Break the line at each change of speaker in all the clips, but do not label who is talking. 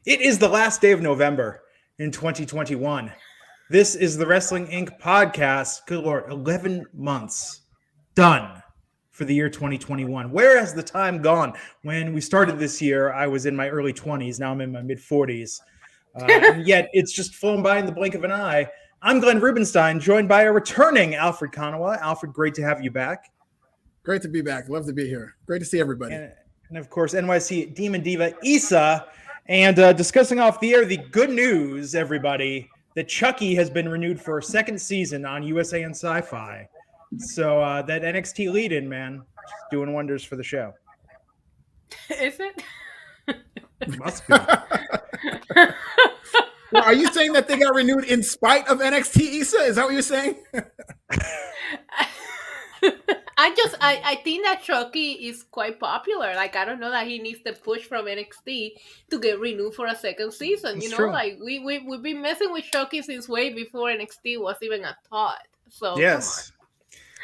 It is the last day of November in 2021. This is the Wrestling Inc. podcast. Good Lord, 11 months done for the year 2021. Where has the time gone? When we started this year, I was in my early 20s. Now I'm in my mid 40s. And yet it's just flown by in the blink of an eye. I'm Glenn Rubenstein, joined by a returning Alfred Konuwa. Alfred, great to have you back.
Great to be back. Love to be here. Great to see everybody.
And of course, NYC Demon Diva Elisa. And discussing off the air, the good news, everybody, that Chucky has been renewed for a second season on USA and Sci-Fi. So that NXT lead-in, man, just doing wonders for the show.
Is it?
Must be.
Well, are you saying that they got renewed in spite of NXT, Issa? Is that what you're saying?
I think that Chucky is quite popular. Like, I don't know that he needs the push from NXT to get renewed for a second season.
That's
you know,
true.
like we've been messing with Chucky since way before NXT was even a thought. So
Yes.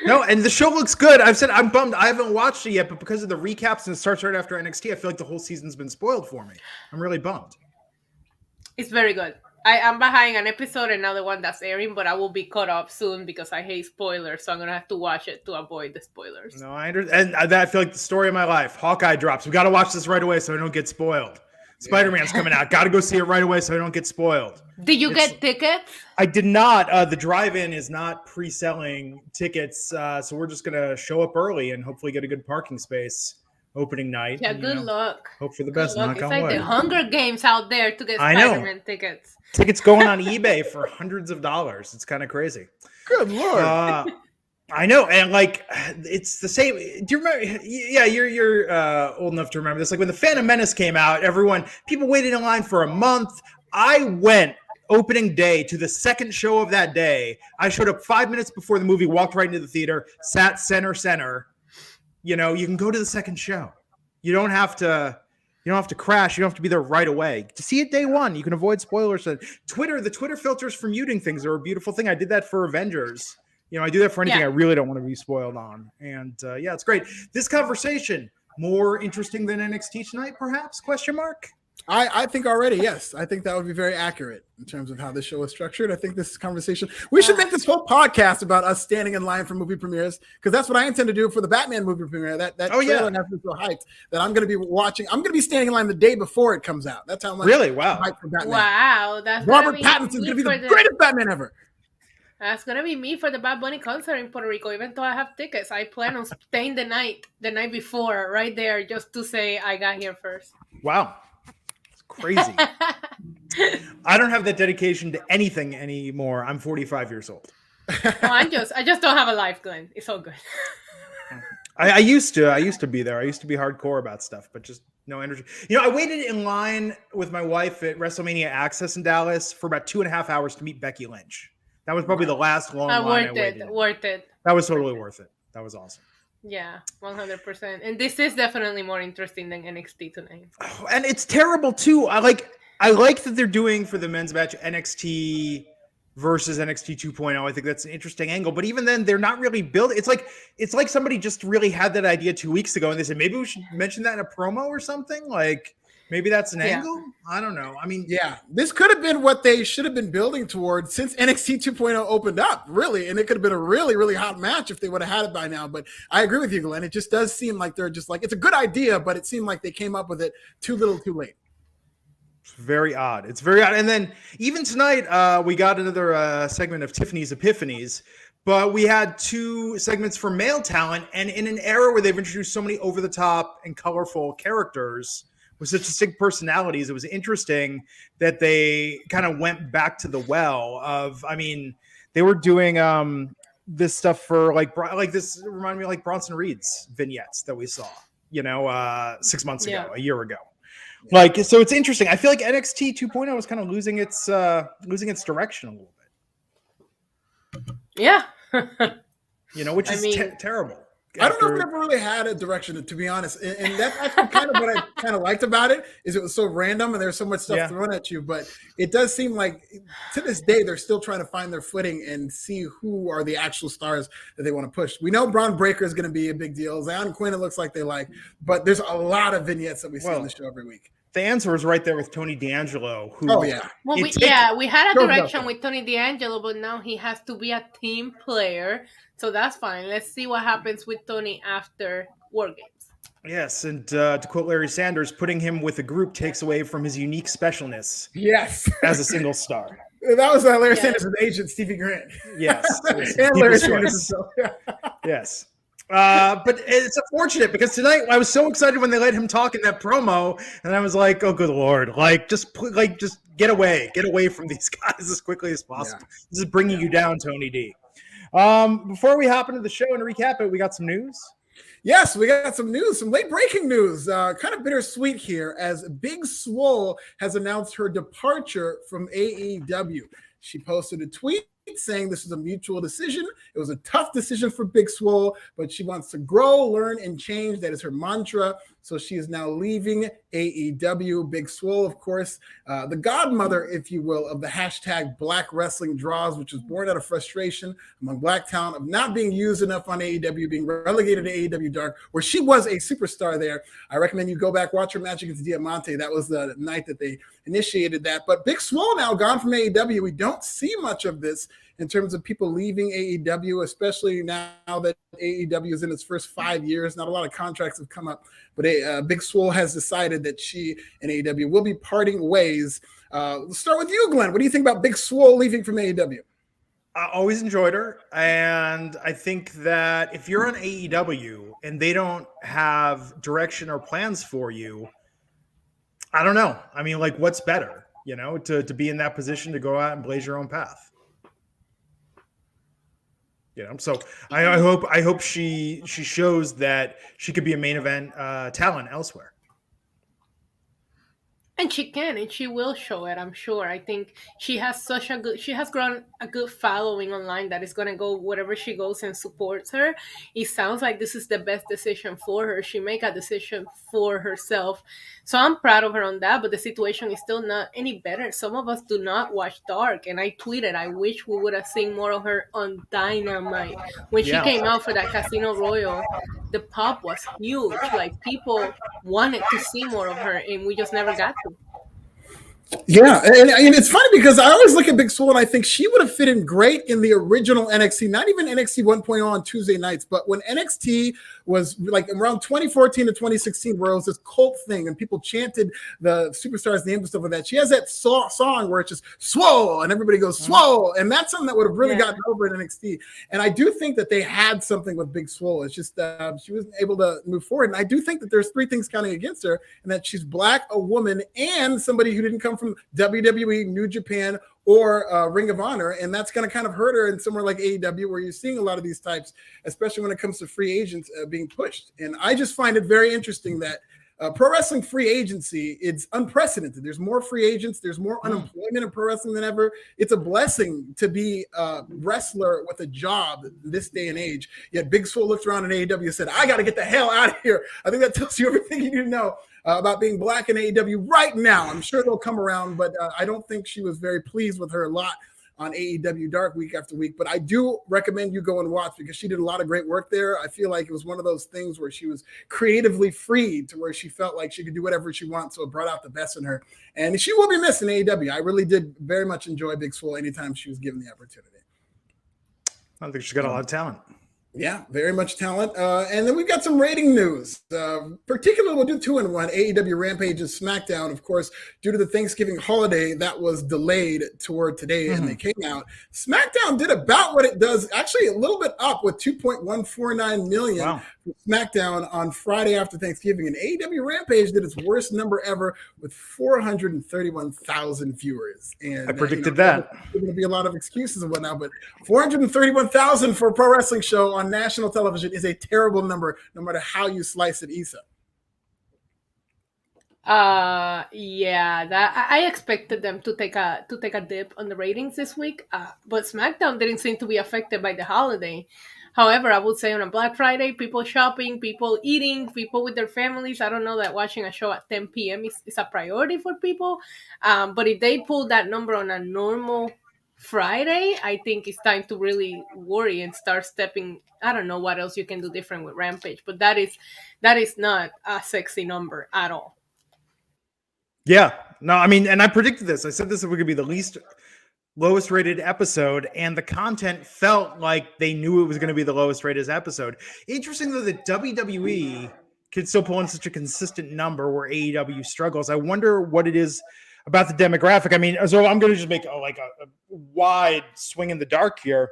No, and the show looks good. I've said I'm bummed. I haven't watched it yet, but because of the recaps and it starts right after NXT, I feel like the whole season's been spoiled for me. I'm really bummed.
it's very good. I'm behind an episode and another one that's airing, but I will be caught up soon because I hate spoilers, so I'm gonna have to watch it to avoid the spoilers.
No, I understand. And I feel like the story of my life. Hawkeye drops. We got to watch this right away so I don't get spoiled. Spider-Man's coming out. Got to go see it right away so I don't get spoiled.
Did you get tickets?
I did not. The drive-in is not pre-selling tickets, so we're just going to show up early and hopefully get a good parking space opening night.
Yeah,
and,
good luck.
Hope for the best.
It's like the Hunger Games out there to get Spider-Man tickets.
Tickets going on eBay for hundreds of dollars. It's kind of crazy.
Good Lord.
I know, and like it's the same. Do you remember? Yeah, you're old enough to remember this. Like when the Phantom Menace came out, people waited in line for a month. I went opening day to the second show of that day. I showed up 5 minutes before the movie, walked right into the theater, sat center. You know, you can go to the second show. You don't have to crash. You don't have to be there right away. To see it day one, you can avoid spoilers. The Twitter filters for muting things are a beautiful thing. I did that for Avengers. You know, I do that for anything I really don't want to be spoiled on. And it's great. This conversation, more interesting than NXT tonight, perhaps? Question mark?
I think already, yes. I think that would be very accurate in terms of how this show is structured. I think this conversation, we should make this whole podcast about us standing in line for movie premieres, because that's what I intend to do for the Batman movie premiere. That trailer has me so hyped that I'm going to be watching. I'm going to be standing in line the day before it comes out. That's how much
really wow
hyped for Batman.
Wow, that's
Robert Pattinson's going to be the greatest Batman ever.
That's gonna be me for the Bad Bunny concert in Puerto Rico. Even though I have tickets, I plan on staying the night before, right there, just to say I got here first.
Wow, it's crazy. I don't have that dedication to anything anymore. I'm 45 years old.
I just don't have a life, Glenn. It's all good.
I used to be there. I used to be hardcore about stuff, but just no energy. You know, I waited in line with my wife at WrestleMania Access in Dallas for about 2.5 hours to meet Becky Lynch. That was probably the last long line I waited.
Worth it.
That was totally worth it. That was awesome.
Yeah, 100%. And this is definitely more interesting than NXT tonight.
Oh, and it's terrible too. I like that they're doing for the men's match NXT versus NXT 2.0. I think that's an interesting angle. But even then, they're not really building. It's like somebody just really had that idea 2 weeks ago, and they said maybe we should mention that in a promo or something. Like maybe that's an angle. I don't know. I mean,
yeah, this could have been what they should have been building towards since NXT 2.0 opened up, really. And it could have been a really, really hot match if they would have had it by now. But I agree with you, Glenn. It just does seem like they're just like, it's a good idea, but it seemed like they came up with it too little too late.
It's very odd. It's very odd. And then even tonight, we got another segment of Tiffany's Epiphanies. But we had 2 segments for male talent. And in an era where they've introduced so many over-the-top and colorful characters with such distinct personalities, it was interesting that they kind of went back to the well of, I mean, they were doing this stuff for like this reminded me of like Bronson Reed's vignettes that we saw, 6 months ago, a year ago. Like, so it's interesting. I feel like NXT 2.0 is kind of losing its direction a little bit.
Yeah.
Which is terrible.
I don't know if it ever really had a direction, to be honest. And that's actually kind of what I kind of liked about it, is it was so random and there's so much stuff thrown at you. But it does seem like to this day, they're still trying to find their footing and see who are the actual stars that they want to push. We know Braun Breaker is going to be a big deal. Zion Quinn, it looks like they like. But there's a lot of vignettes that we see on the show every week.
The answer was right there with Tony D'Angelo, who
Oh yeah.
Well, we had a direction with Tony D'Angelo, but now he has to be a team player, so that's fine. Let's see what happens with Tony after War Games.
Yes, and to quote Larry Sanders, putting him with a group takes away from his unique specialness.
Yes.
As a single star.
That was Larry Sanders' agent, Stevie Grant.
Yes.
And Larry Sanders.
Yes. But it's unfortunate because tonight I was so excited when they let him talk in that promo, and I was like, "Oh, good lord! Just get away from these guys as quickly as possible. Yeah. This is bringing you down, Tony D." Before we hop into the show and recap it, we got some news.
Yes, we got some news, some late breaking news. Kind of bittersweet here, as Big Swole has announced her departure from AEW. She posted a tweet saying this is a mutual decision. It was a tough decision for Big Swole, but she wants to grow, learn, and change. That is her mantra. So she is now leaving AEW. Big Swole, of course, the godmother, if you will, of the hashtag Black Wrestling Draws, which was born out of frustration among Black talent of not being used enough on AEW, being relegated to AEW Dark, where she was a superstar there. I recommend you go back, watch her match against Diamante. That was the night that they initiated that. But Big Swole now gone from AEW. We don't see much of this in terms of people leaving AEW, especially now that AEW is in its first 5 years. Not a lot of contracts have come up, but Big Swole has decided that she and AEW will be parting ways. Let's start with you, Glenn. What do you think about Big Swole leaving from AEW?
I always enjoyed her, and I think that if you're on AEW and they don't have direction or plans for you, I don't know. I mean, what's better, to be in that position to go out and blaze your own path? So I hope she shows that she could be a main event talent elsewhere.
And she can, and she will show it, I'm sure. I think she has grown a good following online that is going to go wherever she goes and supports her. It sounds like this is the best decision for her. She make a decision for herself. So I'm proud of her on that, but the situation is still not any better. Some of us do not watch Dark, and I tweeted, I wish we would have seen more of her on Dynamite. When she came out for that Casino Royale, the pop was huge. People wanted to see more of her, and we just never got to.
Yeah, and it's funny because I always look at Big Swole and I think she would have fit in great in the original NXT, not even NXT 1.0 on Tuesday nights, but when NXT was around 2014 to 2016, where it was this cult thing and people chanted the superstars' names and stuff like that. She has that song where it's just Swole and everybody goes Swole, and that's something that would have really gotten over in NXT. And I do think that they had something with Big Swole. It's just she wasn't able to move forward. And I do think that there's three things counting against her, and that she's Black, a woman, and somebody who didn't come from WWE, New Japan, or Ring of Honor, and that's going to kind of hurt her in somewhere like AEW, where you're seeing a lot of these types, especially when it comes to free agents being pushed. And I just find it very interesting that pro wrestling free agency, it's unprecedented. There's more free agents. There's more unemployment in pro wrestling than ever. It's a blessing to be a wrestler with a job this day and age. Yet Big Swole looked around in AEW and said, I got to get the hell out of here. I think that tells you everything you need to know about being Black in AEW right now. I'm sure they'll come around, but I don't think she was very pleased with her lot on AEW Dark week after week. But I do recommend you go and watch, because she did a lot of great work there. I feel like it was one of those things where she was creatively freed to where she felt like she could do whatever she wants. So it brought out the best in her. And she will be missed in AEW. I really did very much enjoy Big Swole anytime she was given the opportunity.
I think she's got a lot of talent.
Yeah, very much talent. And then we've got some rating news. Particularly, we'll do 2-in-1. AEW Rampage and SmackDown, of course, due to the Thanksgiving holiday that was delayed toward today, and they came out. SmackDown did about what it does, actually a little bit up, with 2.149 million for SmackDown on Friday after Thanksgiving. And AEW Rampage did its worst number ever with 431,000 viewers. And
I predicted that.
There's going to be a lot of excuses and whatnot, but 431,000 for a pro wrestling show on national television is a terrible number, no matter how you slice it, Isa.
That I expected them to take a dip on the ratings this week, but SmackDown didn't seem to be affected by the holiday. However, I would say on a Black Friday, people shopping, people eating, people with their families. I don't know that watching a show at 10 p.m. is a priority for people, but if they pull that number on a normal Friday, I think it's time to really worry and start stepping. I don't know what else you can do different with Rampage, but that is not a sexy number at all.
Yeah. No, I mean, and I predicted this. I said this was going to be the lowest rated episode, and the content felt like they knew it was going to be the lowest rated episode. Interesting though that WWE can still pull in such a consistent number where AEW struggles. I wonder what it is about the demographic. I mean, so I'm going to just make a wide swing in the dark here.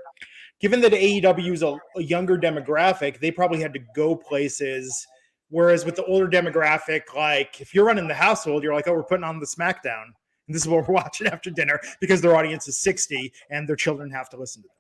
Given that AEW is a younger demographic, they probably had to go places. Whereas with the older demographic, like if you're running the household, you're like, oh, we're putting on the SmackDown. And this is what we're watching after dinner because their audience is 60 and their children have to listen to them.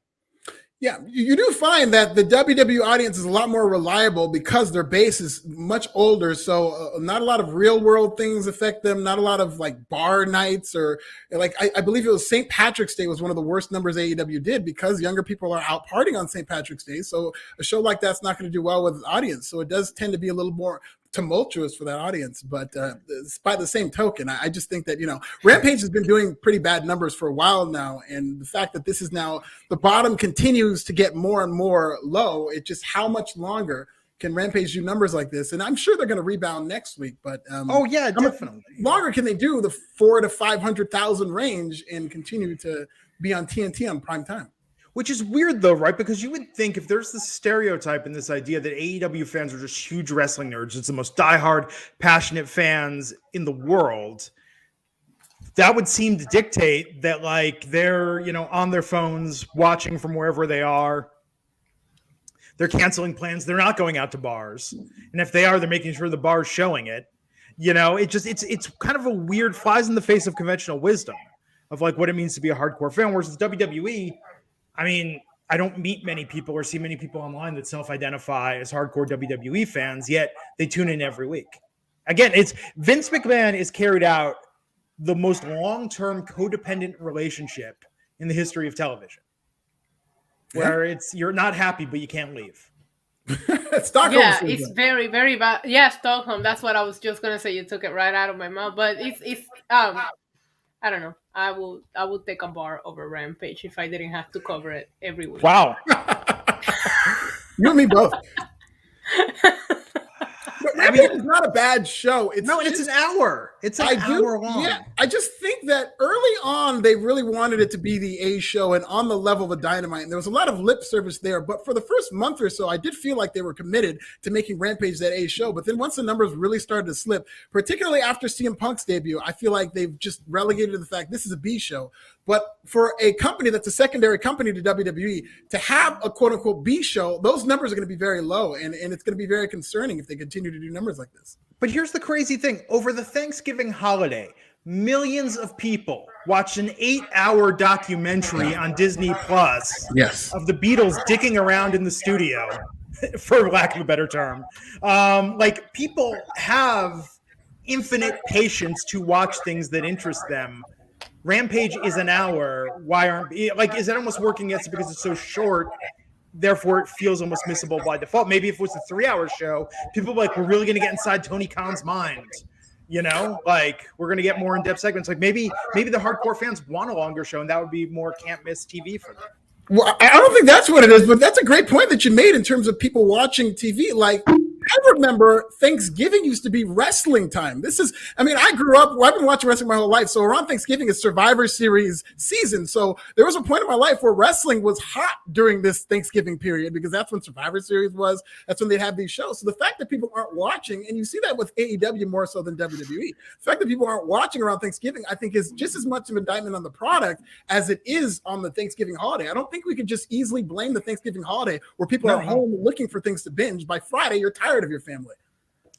Yeah, you do find that the WWE audience is a lot more reliable because their base is much older. So not a lot of real world things affect them. Not a lot of like bar nights or like I believe it was St. Patrick's Day was one of the worst numbers AEW did because younger people are out partying on St. Patrick's Day. So a show like that's not going to do well with the audience. So it does tend to be a little more tumultuous for that audience, but by the same token, I just think that Rampage has been doing pretty bad numbers for a while now, and the fact that this is now the bottom continues to get more and more low. It just how much longer can Rampage do numbers like this? And I'm sure they're going to rebound next week, but
oh yeah, definitely.
Longer can they do the 400,000 to 500,000 range and continue to be on TNT on prime time?
Which is weird though, right? Because you would think if there's this stereotype and this idea that AEW fans are just huge wrestling nerds, it's the most diehard, passionate fans in the world, that would seem to dictate that like they're, on their phones watching from wherever they are. They're canceling plans. They're not going out to bars. And if they are, they're making sure the bar's showing it. It's kind of a weird flies in the face of conventional wisdom of like what it means to be a hardcore fan. Whereas WWE, I mean, I don't meet many people or see many people online that self-identify as hardcore WWE fans, yet they tune in every week. Again, it's Vince McMahon has carried out the most long-term codependent relationship in the history of television, where you're not happy, but you can't leave.
Stockholm
syndrome. It's very, very bad. Yeah, Stockholm. That's what I was just going to say. You took it right out of my mouth, but it's I don't know. I would take a bar over Rampage if I didn't have to cover it every week.
Wow.
You and me both. It's not a bad show. It's
an hour. It's an hour long.
Yeah, I just think that early on they really wanted it to be the A show and on the level of Dynamite. And there was a lot of lip service there. But for the first month or so, I did feel like they were committed to making Rampage that A show. But then once the numbers really started to slip, particularly after CM Punk's debut, I feel like they've just relegated to the fact this is a B show. But for a company that's a secondary company to WWE to have a quote unquote B show, those numbers are going to be very low. And it's going to be very concerning if they continue to do numbers like this.
But here's the crazy thing. Over the Thanksgiving holiday, millions of people watched an 8-hour documentary on Disney Plus of the Beatles dicking around in the studio, for lack of a better term. Like people have infinite patience to watch things that interest them. Rampage is an hour. Why aren't is that almost working against it because it's so short? Therefore, it feels almost missable by default. Maybe if it was a 3-hour show, people were like, we're really going to get inside Tony Khan's mind. Like we're going to get more in-depth segments. Like maybe the hardcore fans want a longer show, and that would be more can't miss TV for them.
Well, I don't think that's what it is, but that's a great point that you made in terms of people watching TV. Like, I remember Thanksgiving used to be wrestling time. I grew up, I've been watching wrestling my whole life. So around Thanksgiving is Survivor Series season. So there was a point in my life where wrestling was hot during this Thanksgiving period because that's when Survivor Series was. That's when they'd have these shows. So the fact that people aren't watching, and you see that with AEW more so than WWE, the fact that people aren't watching around Thanksgiving, I think is just as much of an indictment on the product as it is on the Thanksgiving holiday. I don't think we could just easily blame the Thanksgiving holiday where people are home looking for things to binge. By Friday, you're tired of your family.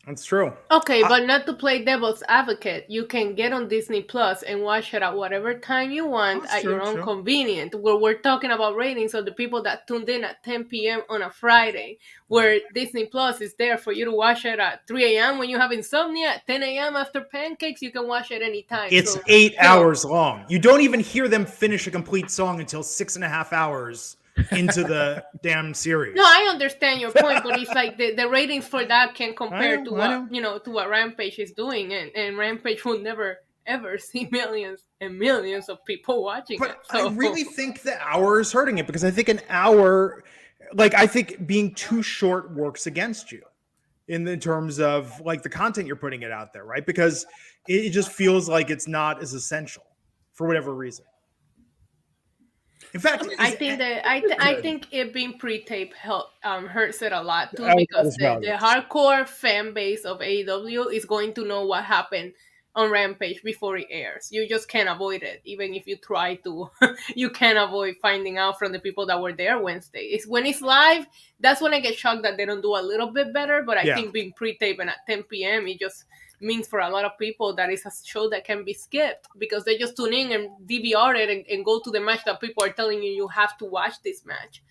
That's true.
Okay, but not to play devil's advocate, you can get on Disney Plus and watch it at whatever time you want at your own convenience. Where we're talking about ratings of the people that tuned in at 10 p.m. on a Friday, where Disney Plus is there for you to watch it at 3 a.m. when you have insomnia, at 10 a.m. after pancakes, you can watch it anytime.
It's 8 hours long. You don't even hear them finish a complete song until 6.5 hours into the damn series.
No, I understand your point, but it's like the ratings for that can compare to what Rampage is doing, and Rampage will never ever see millions and millions of people watching it. So.
I really think the hour is hurting it because I think an hour, I think being too short works against you. in terms of like the content you're putting it out there, right? Because it just feels like it's not as essential for whatever reason. In fact,
I think it being pre-tape hurts it a lot too, because the hardcore fan base of AEW is going to know what happened on Rampage before it airs. You just can't avoid it, even if you try to. You can't avoid finding out from the people that were there Wednesday. It's when it's live, that's when I get shocked that they don't do a little bit better. But I think being pre-tape and at 10 p.m. it just means for a lot of people that it's a show that can be skipped, because they just tune in and DVR it and go to the match that people are telling you have to watch this match,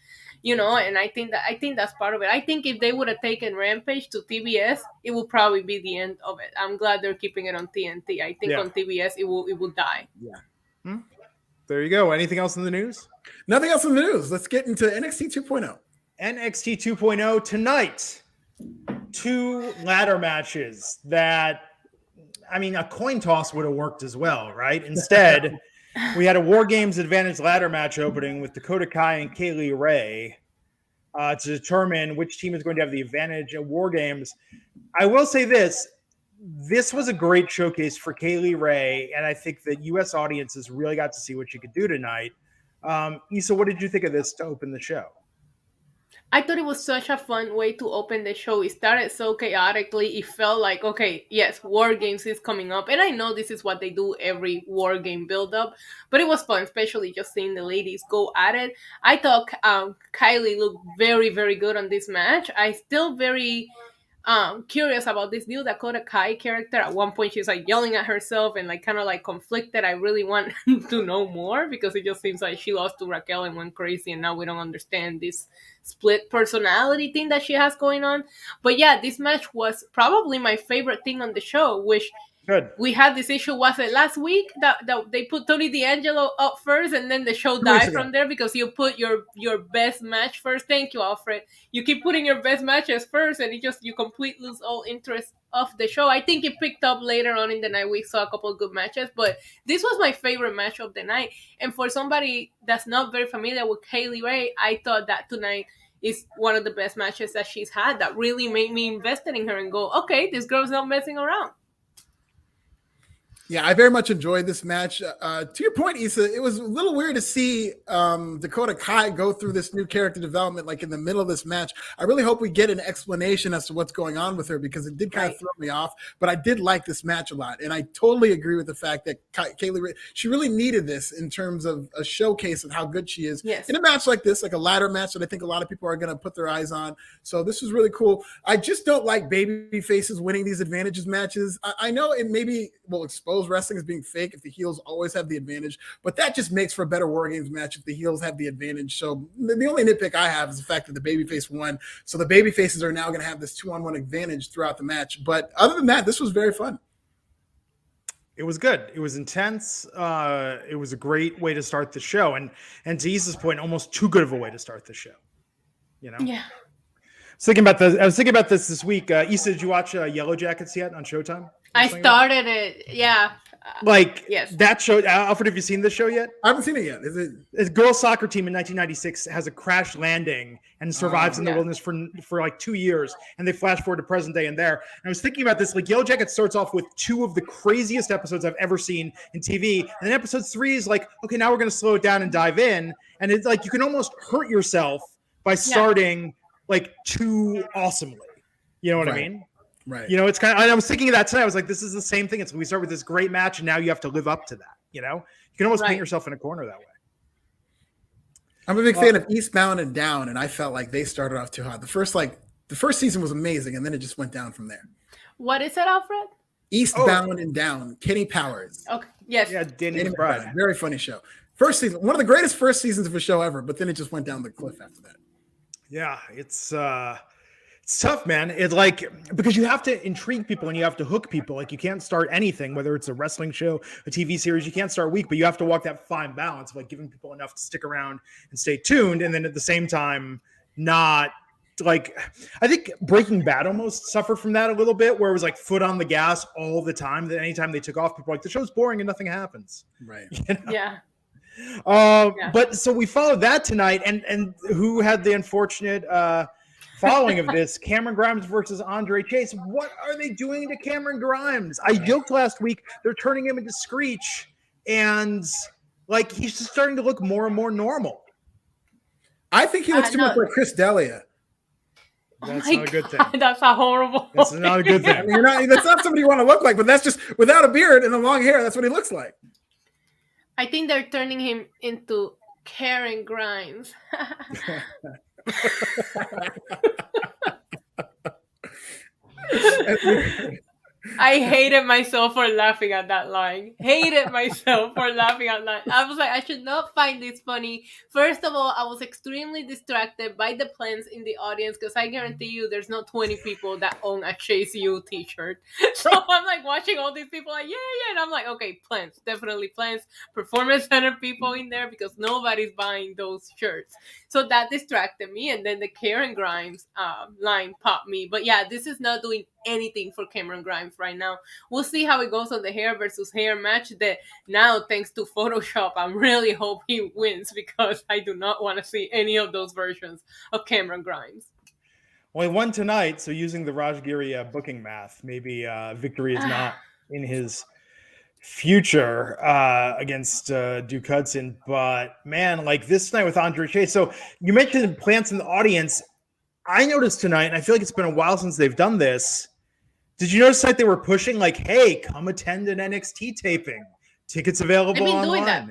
and I think that's part of it. I think if they would have taken Rampage to TBS, it would probably be the end of it. I'm glad they're keeping it on TNT. I think on TBS it will die.
There you go. Anything else in the news?
Nothing else in the news. Let's get into NXT 2.0.
NXT 2.0 tonight. 2 ladder matches that, I mean, a coin toss would have worked as well, right? Instead, we had a War Games Advantage ladder match opening with Dakota Kai and Kaylee Ray to determine which team is going to have the advantage at War Games. I will say this was a great showcase for Kaylee Ray, and I think that U.S. audiences really got to see what she could do tonight. Isa, what did you think of this to open the show?
I thought it was such a fun way to open the show. It started so chaotically. It felt like, okay, yes, War Games is coming up. And I know this is what they do every War Game build-up. But it was fun, especially just seeing the ladies go at it. I thought Kylie looked very, very good on this match. I still very curious about this new Dakota Kai character. At one point, she's like yelling at herself and like kind of like conflicted. I really want to know more, because it just seems like she lost to Raquel and went crazy, and now we don't understand this split personality thing that she has going on. But yeah, this match was probably my favorite thing on the show, which we had this issue, was it last week, that they put Tony D'Angelo up first and then the show died from there because you put your best match first. Thank you, Alfred. You keep putting your best matches first and you completely lose all interest of the show. I think it picked up later on in the night. We saw a couple of good matches, but this was my favorite match of the night. And for somebody that's not very familiar with Kaylee Ray, I thought that tonight is one of the best matches that she's had, that really made me invested in her and go, okay, this girl's not messing around.
Yeah, I very much enjoyed this match. To your point, Issa, it was a little weird to see Dakota Kai go through this new character development like in the middle of this match. I really hope we get an explanation as to what's going on with her, because it did kind of throw me off. But I did like this match a lot. And I totally agree with the fact that Kaylee, she really needed this in terms of a showcase of how good she is in a match like this, like a ladder match that I think a lot of people are going to put their eyes on. So this was really cool. I just don't like baby faces winning these advantages matches. I know it maybe will expose wrestling as being fake if the heels always have the advantage, but that just makes for a better War Games match if the heels have the advantage. So the only nitpick I have is the fact that the babyface won. So the babyfaces are now going to have this 2-on-1 advantage throughout the match. But other than that, this was very fun.
It was good. It was intense. It was a great way to start the show. And to Issa's point, almost too good of a way to start the show. Yeah. I was thinking about this week. Issa, did you watch Yellow Jackets yet on Showtime?
I started it. Yeah.
Yes. That show. Alfred, have you seen this show yet?
I haven't seen it yet. Is it?
A girls' soccer team in 1996 has a crash landing and survives in the wilderness for like 2 years, and they flash forward to present day and there. And I was thinking about this. Like, Yellow Jackets starts off with 2 of the craziest episodes I've ever seen in TV, and then episode 3 is like, okay, now we're going to slow it down and dive in, and it's like you can almost hurt yourself by starting like too awesomely. You know what I mean?
Right.
It's kind of, I was thinking of that tonight. I was like, this is the same thing. We start with this great match and now you have to live up to that. You can almost paint yourself in a corner that way.
I'm a big fan of Eastbound and Down, and I felt like they started off too hot. The first season was amazing, and then it just went down from there.
What is it, Alfred?
Eastbound and Down. Kenny Powers.
Okay. Yes.
Yeah, Danny McBride.
Very funny show. First season, one of the greatest first seasons of a show ever, but then it just went down the cliff after that.
Yeah, it's tough, man. It's like, because you have to intrigue people and you have to hook people. Like, you can't start anything, whether it's a wrestling show, a TV series, you can't start weak, but you have to walk that fine balance of like giving people enough to stick around and stay tuned. And then at the same time, not like, I think Breaking Bad almost suffered from that a little bit, where it was like foot on the gas all the time, that anytime they took off, people were like, the show's boring and nothing happens.
Right.
Yeah.
But so we followed that tonight, and who had the unfortunate following of this, Cameron Grimes versus Andre Chase. What are they doing to Cameron Grimes? I joked last week they're turning him into Screech, and like he's just starting to look more and more normal.
I think he looks too much like Chris D'Elia.
That's not a good thing.
That's a horrible.
That's not a good thing.
I mean, that's not somebody you want to look like, but that's just without a beard and the long hair. That's what he looks like.
I think they're turning him into Karen Grimes. I hated myself for laughing at that line. Hated myself for laughing at that. I was like, I should not find this funny. First of all, I was extremely distracted by the plants in the audience because I guarantee you there's not 20 people that own a Chase U t-shirt. So I'm like watching all these people like, yeah. And I'm like, okay, plants. Definitely plants. Performance center people in there because nobody's buying those shirts. So that distracted me. And then the Karen Grimes line popped me. But yeah, this is not doing anything for Cameron Grimes right now. We'll see how it goes on the hair versus hair match that now, thanks to Photoshop, I really hope he wins because I do not want to see any of those versions of Cameron Grimes.
Well, he won tonight, so using the Rajgiri booking math, maybe victory is not in his future against Duke Hudson. But man, like this night with Andre Chase. So you mentioned plants in the audience. I noticed tonight, and I feel like it's been a while since they've done this. Did you notice that they were pushing like, hey, come attend an NXT taping? Tickets available online.
Doing that.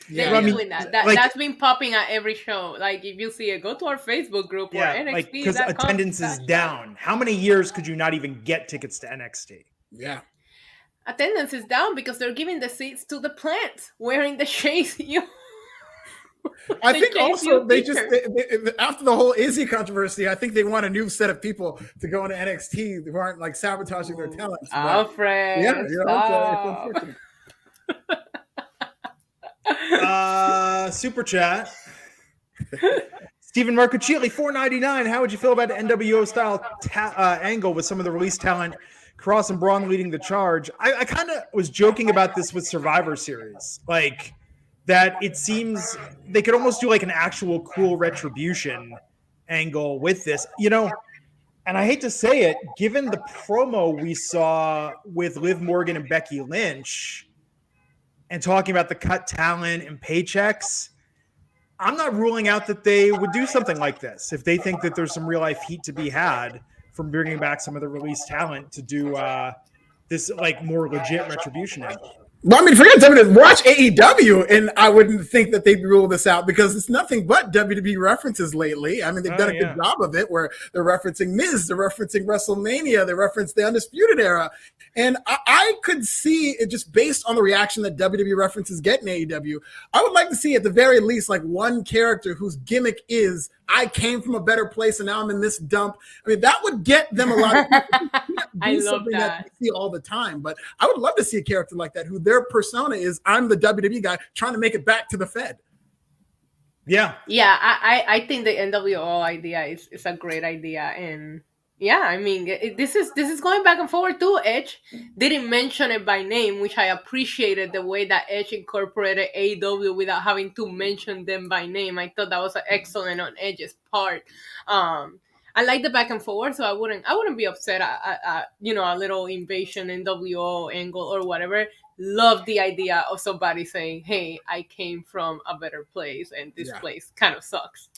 Yeah. They've been doing that. That's been popping at every show. Like if you see it, go to our Facebook group or NXT.
Because attendance is down. How many years could you not even get tickets to NXT?
Yeah.
Attendance is down because they're giving the seats to the plants wearing the Chase U.
I think also they after the whole Izzy controversy, I think they want a new set of people to go into NXT who aren't like sabotaging their talents.
Alfred,
yeah, you know,
super chat. Stephen Marcuccioli, $4.99. How would you feel about the NWO style angle with some of the release talent, Cross and Braun leading the charge? I kind of was joking about this with Survivor Series, like. That it seems they could almost do like an actual cool retribution angle with this, you know, and I hate to say it, given the promo we saw with Liv Morgan and Becky Lynch and talking about the cut talent and paychecks, I'm not ruling out that they would do something like this if they think that there's some real life heat to be had from bringing back some of the released talent to do this like more legit retribution angle.
Well, I mean, forget WWE. Watch AEW, and I wouldn't think that they'd rule this out because it's nothing but WWE references lately. I mean, they've done a good job of it where they're referencing Miz, they're referencing WrestleMania, they reference the Undisputed Era. And I could see it just based on the reaction that WWE references get in AEW. I would like to see at the very least like one character whose gimmick is I came from a better place and now I'm in this dump. I mean, that would get them a lot of
I love that.
We see all the time. But I would love to see a character like that who their persona is I'm the WWE guy trying to make it back to the Fed.
Yeah.
Yeah, I think the NWO idea is a great idea. And yeah, I mean, this is going back and forward too. Edge didn't mention it by name, which I appreciated the way that Edge incorporated AEW without having to mention them by name. I thought that was excellent on Edge's part. I like the back and forward, so I wouldn't be upset at a little invasion NWO angle or whatever. Love the idea of somebody saying, "Hey, I came from a better place, and this place kind of sucks."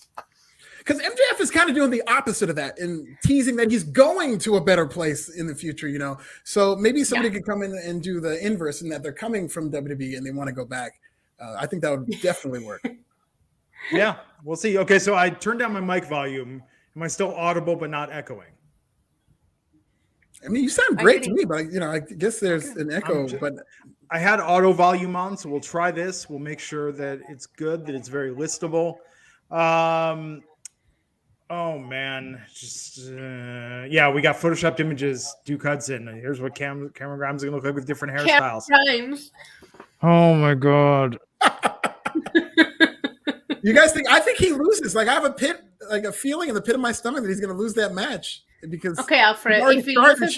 Because MJF is kind of doing the opposite of that and teasing that he's going to a better place in the future, you know. So maybe somebody could come in and do the inverse in that they're coming from WWE and they want to go back. I think that would definitely work.
Yeah, we'll see. Okay, so I turned down my mic volume. Am I still audible but not echoing?
I mean, you sound great to me, but I guess there's an echo. But
I had auto volume on, so we'll try this. We'll make sure that it's good, that it's very listable. Oh man, we got photoshopped images. Duke Hudson. Here's what Cameron Grimes is gonna look like with different hairstyles.
Grimes.
Oh my god.
You guys think? I think he loses. Like I have a feeling in the pit of my stomach that he's gonna lose that match because.
Okay, Alfred. If he loses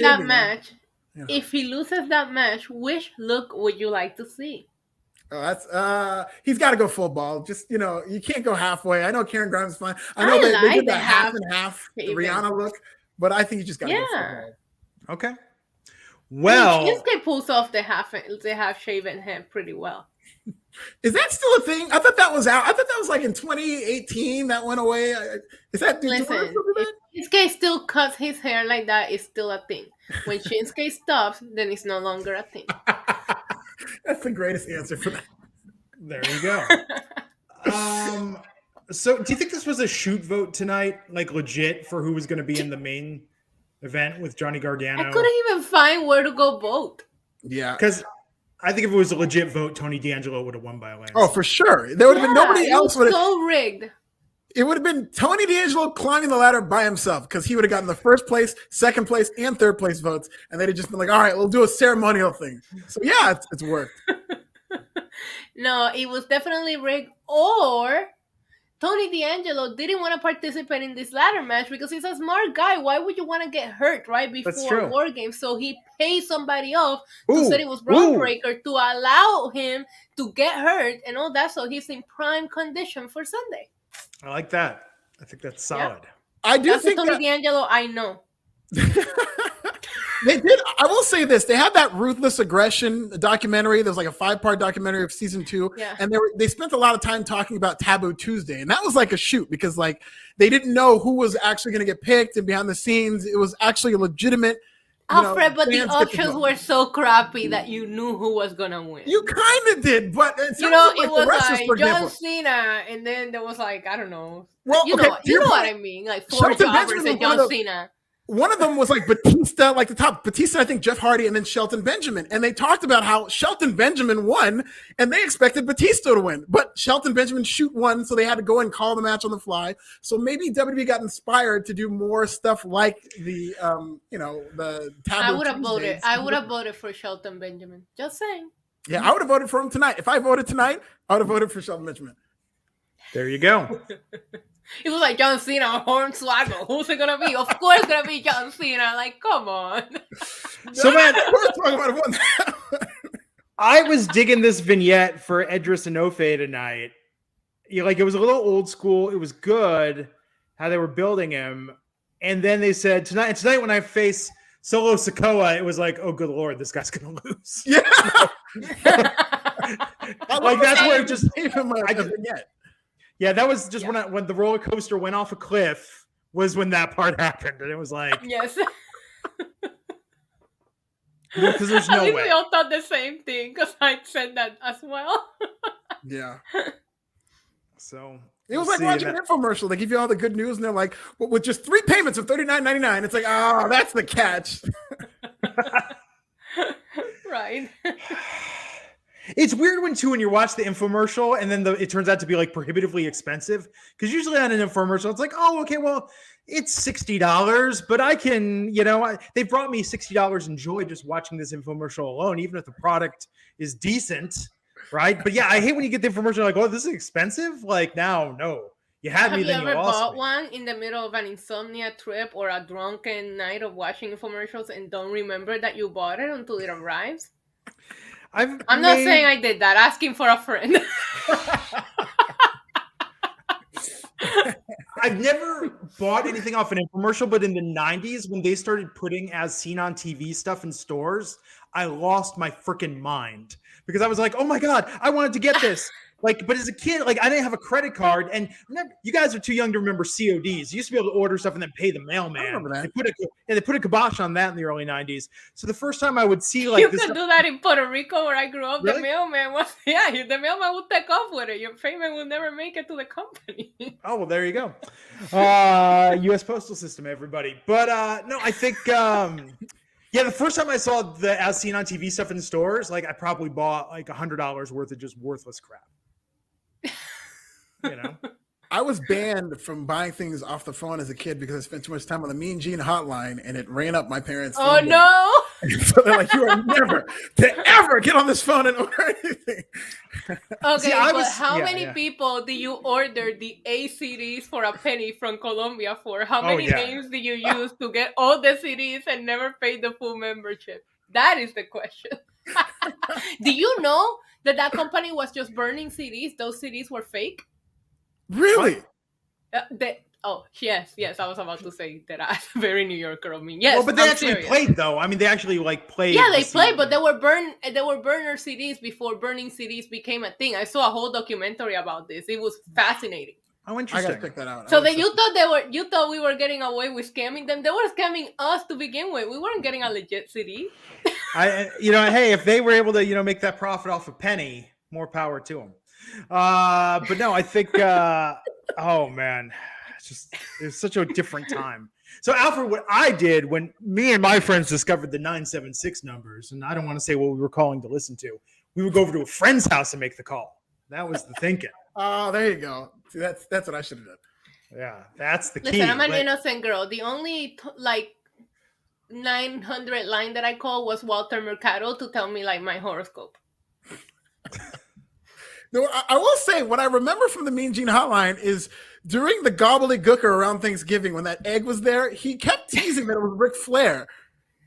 that match, which look would you like to see?
Oh, that's he's got to go full ball. Just you can't go halfway. I know Karen Grimes is fine. I know they
like
did
the
that half and half, the Rihanna look, but I think you just got to go full ball.
Okay. Well,
Shinsuke pulls off the half shaven head pretty well.
Is that still a thing? I thought that was out. I thought that was like in 2018 that went away. Is that?
Listen, if Shinsuke still cuts his hair like that, it's still a thing. When Shinsuke stops, then it's no longer a thing.
That's the greatest answer for that.
There you go. So do you think this was a shoot vote tonight? Like legit for who was going to be in the main event with Johnny Gargano?
I couldn't even find where to go vote.
Yeah.
Because I think if it was a legit vote, Tony D'Angelo would have won by a landslide.
Oh, for sure. There would have been nobody else.
So rigged.
It would have been Tony D'Angelo climbing the ladder by himself because he would have gotten the first place, second place, and third place votes. And they'd have just been like, all right, we'll do a ceremonial thing. So, yeah, it's worked.
No, it was definitely rigged. Or Tony D'Angelo didn't want to participate in this ladder match because he's a smart guy. Why would you want to get hurt right before War Games? So he paid somebody off who said it was Braun Breaker to allow him to get hurt and all that. So he's in prime condition for Sunday.
I like that. I think that's solid.
Yeah.
I do think
Tony D'Angelo, I know.
They did. I will say this: they had that Ruthless Aggression documentary. There's like a 5-part documentary of season 2, and they spent a lot of time talking about Taboo Tuesday, and that was like a shoot because like they didn't know who was actually going to get picked, and behind the scenes, it was actually a legitimate.
Alfred, but the options were so crappy that you knew who was gonna win.
You kind of did, but
it was like John Cena, and then there was like I don't know. Well, you know what I mean, like 4 jobbers and John Cena.
One of them was like Batista, like the top Batista, I think Jeff Hardy, and then Shelton Benjamin. And they talked about how Shelton Benjamin won, and they expected Batista to win. But Shelton Benjamin won, so they had to go and call the match on the fly. So maybe WWE got inspired to do more stuff like the Taboo
I would have
Tuesdays.
voted. I would have voted for Shelton Benjamin. Just saying.
Yeah, I would have voted for him tonight. If I voted tonight, I would have voted for Shelton Benjamin.
There you go.
It was like John Cena, Hornswoggle. Who's it gonna be? Of course, it's gonna be John Cena. Like, come on.
So, man, I was digging this vignette for Idris and Ofe tonight. Like, it was a little old school. It was good how they were building him, and then they said tonight when I face Solo Sikoa, it was like, oh, good lord, this guy's gonna lose.
Yeah.
Like that's where it just
gave him a vignette.
Yeah, that was just when the roller coaster went off a cliff was when that part happened. And it was like...
Yes.
Because there's no way.
We all thought the same thing because I said that as well.
Yeah.
So...
It was like watching an infomercial. They give you all the good news and they're like, well, with just 3 payments of $39.99. It's like, oh, that's the catch.
Right.
It's weird when you watch the infomercial and then it turns out to be like prohibitively expensive because usually on an infomercial it's like, oh, okay, well, it's $60, but I can, they brought me $60 in joy just watching this infomercial alone, even if the product is decent, right? But yeah, I hate when you get the infomercial like, oh, this is expensive. Like now, no, you had me. Then you lost me. Have you ever bought
one in the middle of an insomnia trip or a drunken night of watching infomercials and don't remember that you bought it until it arrives? I'm not saying I did that. Asking for a friend.
I've never bought anything off an infomercial, but in the 90s, when they started putting as seen on TV stuff in stores, I lost my freaking mind because I was like, oh my God, I wanted to get this. Like, but as a kid, like I didn't have a credit card, and remember, you guys are too young to remember CODs. You used to be able to order stuff and then pay the mailman.
I remember that.
They put a kibosh on that in the early 90s. So the first time I would see like
you
this,
could do that in Puerto Rico where I grew up.
Really?
The mailman was the mailman would take off with it. Your payment would never make it to the company.
Oh well, there you go. U.S. postal system, everybody. But no, I think. Yeah, the first time I saw the as seen on TV stuff in stores, like I probably bought like $100 worth of just worthless crap.
I was banned from buying things off the phone as a kid because I spent too much time on the Mean Gene hotline and it ran up my parents' phone.
Oh no!
So they're like, you are never to ever get on this phone and order anything.
Okay, see, but how many people do you order the ACDs for a penny from Colombia for? How many names do you use to get all the CDs and never pay the full membership? That is the question. Do you know that company was just burning CDs. Those CDs were fake.
Really?
Yes. I was about to say that. That's very New Yorker of me. Yes,
well, but they
I'm
actually
serious.
played though. I mean, they actually like played.
Yeah, they played, but they were burner CDs before burning CDs became a thing. I saw a whole documentary about this. It was fascinating.
Oh,
I
interesting.
gotta check that out.
So that you thought we were getting away with scamming them. They were scamming us to begin with. We weren't getting a legit CD.
Hey, if they were able to, make that profit off a penny, more power to them. But no, I think, oh man, it's such a different time. So Alfred, what I did when me and my friends discovered the 976 numbers, and I don't want to say what we were calling to listen to, we would go over to a friend's house and make the call. That was the thinking.
Oh, there you go. See, that's what I should have done.
Yeah, that's the key.
Listen, I'm an innocent girl. The only 900 line that I called was Walter Mercado to tell me like my horoscope.
No, I will say what I remember from the Mean Gene Hotline is during the gobbledygooker around Thanksgiving when that egg was there, he kept teasing that it was Ric Flair.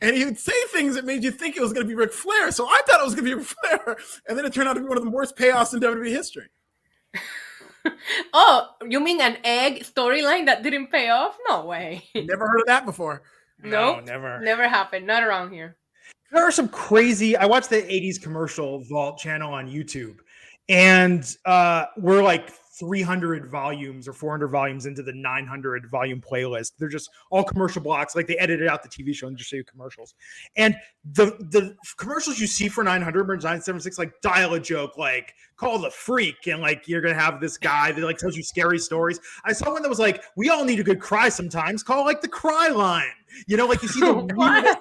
And he would say things that made you think it was going to be Ric Flair. So I thought it was going to be Ric Flair. And then it turned out to be one of the worst payoffs in WWE history.
Oh, you mean an egg storyline that didn't pay off? No way.
Never heard of that before.
No,
never.
Never happened. Not around here.
There are some crazy. I watched the 80s commercial vault channel on YouTube, and we're like 300 volumes or 400 volumes into the 900 volume playlist. They're just all commercial blocks. Like they edited out the TV show and just show you commercials. And the commercials you see for 900 or 976, like dial a joke, like call the freak. And like, you're going to have this guy that like tells you scary stories. I saw one that was like, we all need a good cry sometimes. Call like the cry line, like you see the weirdest,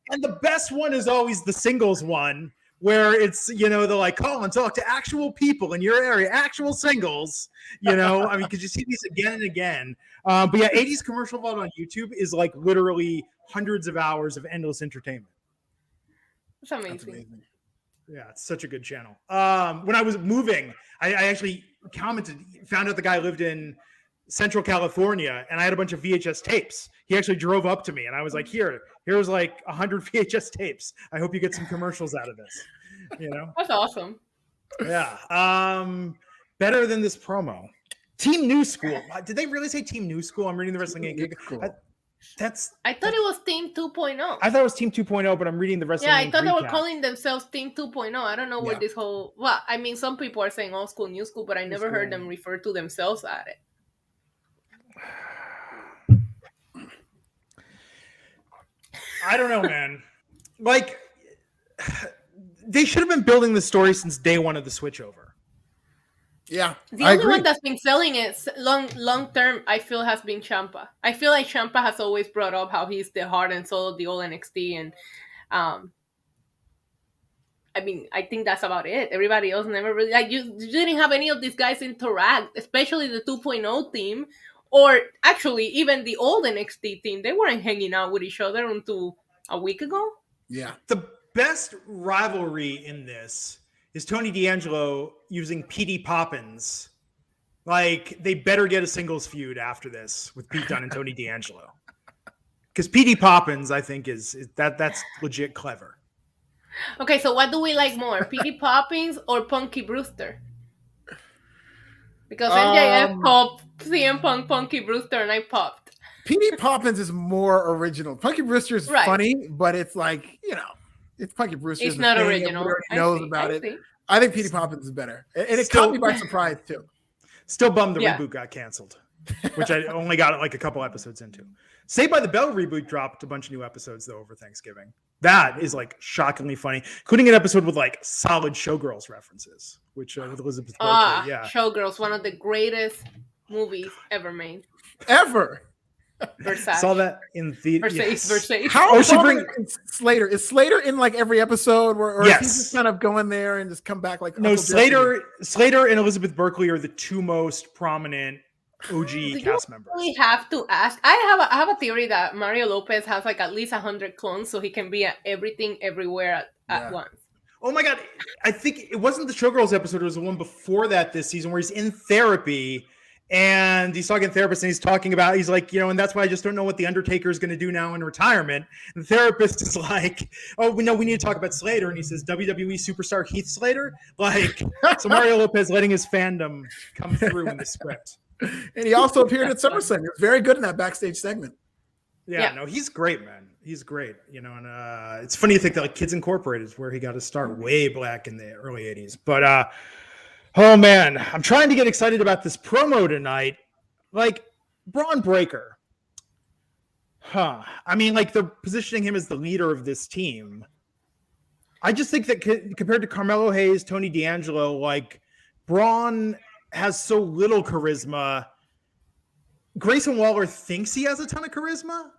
and the best one is always the singles one, where it's, they're like, call and talk to actual people in your area, actual singles, I mean, because you see these again and again. But yeah, 80s commercial vault on YouTube is like literally hundreds of hours of endless entertainment.
That's amazing.
Yeah, it's such a good channel. When I was moving, I actually found out the guy lived in Central California, and I had a bunch of VHS tapes. He actually drove up to me, and I was like, here's like 100 VHS tapes. I hope you get some commercials out of this.
That's awesome.
Yeah. Better than this promo. Team New School. Did they really say Team New School? I'm reading the Wrestling Inc.
Cool.
I thought it was Team 2.0.
I thought it was Team 2.0, but I'm reading the Wrestling
Inc.
Yeah,
I thought they were calling themselves Team 2.0. I don't know where this whole... Well, I mean, some people are saying old school, new school, but I never heard them refer to themselves at it.
I don't know, man. Like, they should have been building the story since day one of the switchover.
Yeah,
the only one that's been selling it long term, I feel, has been Ciampa. I feel like Ciampa has always brought up how he's the heart and soul of the old NXT, and I mean, I think that's about it. Everybody else never really you didn't have any of these guys interact, especially the 2.0 team, or actually even the old NXT team. They weren't hanging out with each other until a week ago.
Yeah,
the best rivalry in this is Tony D'Angelo using P.D. Poppins. Like, they better get a singles feud after this with Pete Dunne and Tony D'Angelo. Because P.D. Poppins, I think, that's legit clever.
Okay, so what do we like more, P.D. Poppins or Punky Brewster? Because MJF popped CM Punk, Punky Brewster, and I popped.
P.D. Poppins is more original. Punky Brewster is funny, but it's like, it's Punky Brewster.
It's not original.
Knows about it. I think P.D. Poppins is better. And it caught me by surprise, too.
Still bummed the reboot got canceled, which I only got like a couple episodes into. Saved by the Bell reboot dropped a bunch of new episodes, though, over Thanksgiving. That is like shockingly funny, including an episode with like solid Showgirls references, which with Elizabeth Berkley. Yeah,
Showgirls, one of the greatest movies ever made.
Ever.
Versace.
Saw that in theater.
Versace.
How Slater? Is Slater in like every episode, or is he just kind of go in there and just come back like?
No, Slater and Elizabeth Berkley are the two most prominent OG cast members.
We have to ask. I have a theory that Mario Lopez has like at least 100 clones, so he can be at everything, everywhere at once.
Oh my god! I think it wasn't the Showgirls episode; it was the one before that this season, where he's in therapy. And he's talking to therapist, and he's like, and that's why I just don't know what the Undertaker is going to do now in retirement. And the therapist is like, oh, we need to talk about Slater. And he says, WWE superstar Heath Slater. Like, so Mario Lopez letting his fandom come through in the script.
And he also appeared at SummerSlam. He was very good in that backstage segment.
Yeah, no, he's great, man. He's great. And it's funny to think that like Kids Incorporated is where he got his start way back in the early 80s. But oh man, I'm trying to get excited about this promo tonight. Like Braun Breaker. I mean, like they're positioning him as the leader of this team. I just think that compared to Carmelo Hayes, Tony D'Angelo, like Braun has so little charisma. Grayson Waller thinks he has a ton of charisma.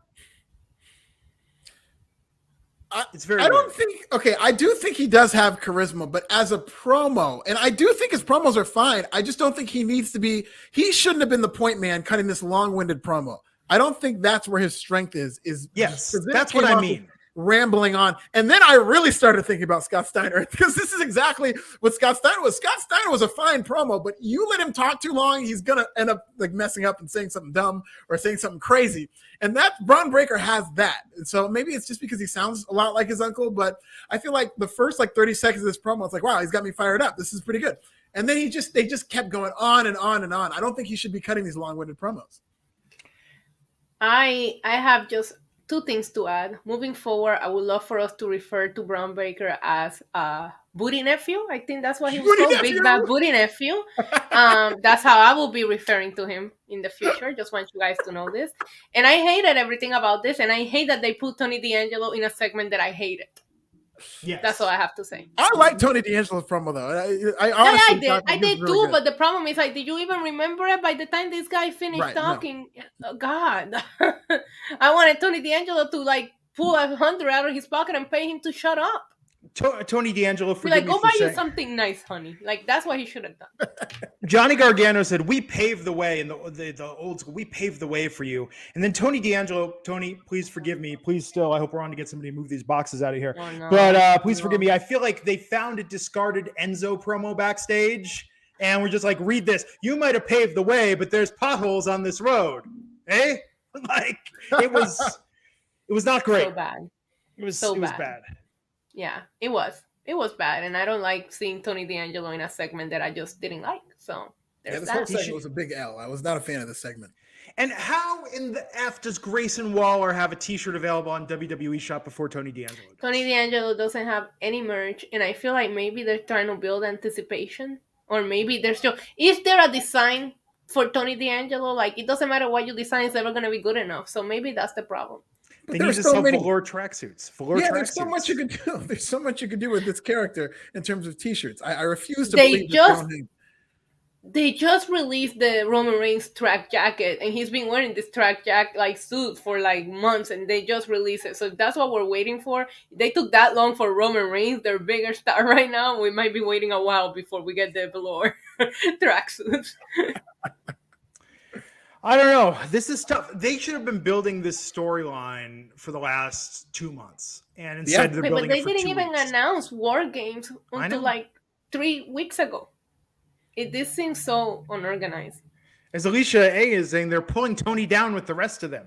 It's very
I don't
weird.
think I do think he does have charisma, but as a promo, and I do think his promos are fine. I just don't think he shouldn't have been the point man cutting this long-winded promo. I don't think that's where his strength is.
Yes, that's what I mean.
Rambling on. And then I really started thinking about Scott Steiner because this is exactly what Scott Steiner was. Scott Steiner was a fine promo, but you let him talk too long, he's going to end up like messing up and saying something dumb or saying something crazy. And that Braun Breaker has that. And so maybe it's just because he sounds a lot like his uncle, but I feel like the first like 30 seconds of this promo, it's like, wow, he's got me fired up. This is pretty good. And then they just kept going on and on and on. I don't think he should be cutting these long-winded promos.
I have just two things to add. Moving forward, I would love for us to refer to Braun Breaker as Booty Nephew. I think that's what he was called, Big Bad Booty Nephew. That's how I will be referring to him in the future. Just want you guys to know this. And I hated everything about this, and I hate that they put Tony D'Angelo in a segment that I hated.
Yes.
That's all I have to say.
I like Tony D'Angelo's promo though. I honestly
I did too, but the problem is like, did you even remember it by the time this guy finished talking? No. Oh, God, I wanted Tony D'Angelo to like pull $100 out of his pocket and pay him to shut up.
Tony D'Angelo,
go buy you something nice, honey. Like that's what he should have done.
Johnny Gargano said, "We paved the way in the old school. We paved the way for you." And then Tony D'Angelo, Tony, please forgive me. Please, still, I hope we're on to get somebody to move these boxes out of here. Oh, no. But please forgive me. I feel like they found a discarded Enzo promo backstage, and we're just like, read this. You might have paved the way, but there's potholes on this road. Eh? Like it was not great.
So bad.
It was bad.
Yeah, it was. It was bad, and I don't like seeing Tony D'Angelo in a segment that I just didn't like. So
this whole segment was a big L. I was not a fan of this segment.
And how in the F does Grayson Waller have a T-shirt available on WWE Shop before Tony D'Angelo does?
Tony D'Angelo doesn't have any merch, and I feel like maybe they're trying to build anticipation, or maybe there's still. Is there a design for Tony D'Angelo? Like it doesn't matter what you design; it's never going to be good enough. So maybe that's the problem.
They need to sell velour tracksuits.
There's so much you could do. There's so much you could do with this character in terms of T-shirts. I refuse to believe
they just released the Roman Reigns track jacket, and he's been wearing this track jacket like suit for like months, and they just released it. So that's what we're waiting for. They took that long for Roman Reigns, their bigger star right now. We might be waiting a while before we get the velour tracksuits.
I don't know. This is tough. They should have been building this storyline for the last 2 months, and instead they're building it for 2 weeks. But they didn't even
announce War Games until like 3 weeks ago. This seems so unorganized.
As Alicia A is saying, they're pulling Tony down with the rest of them.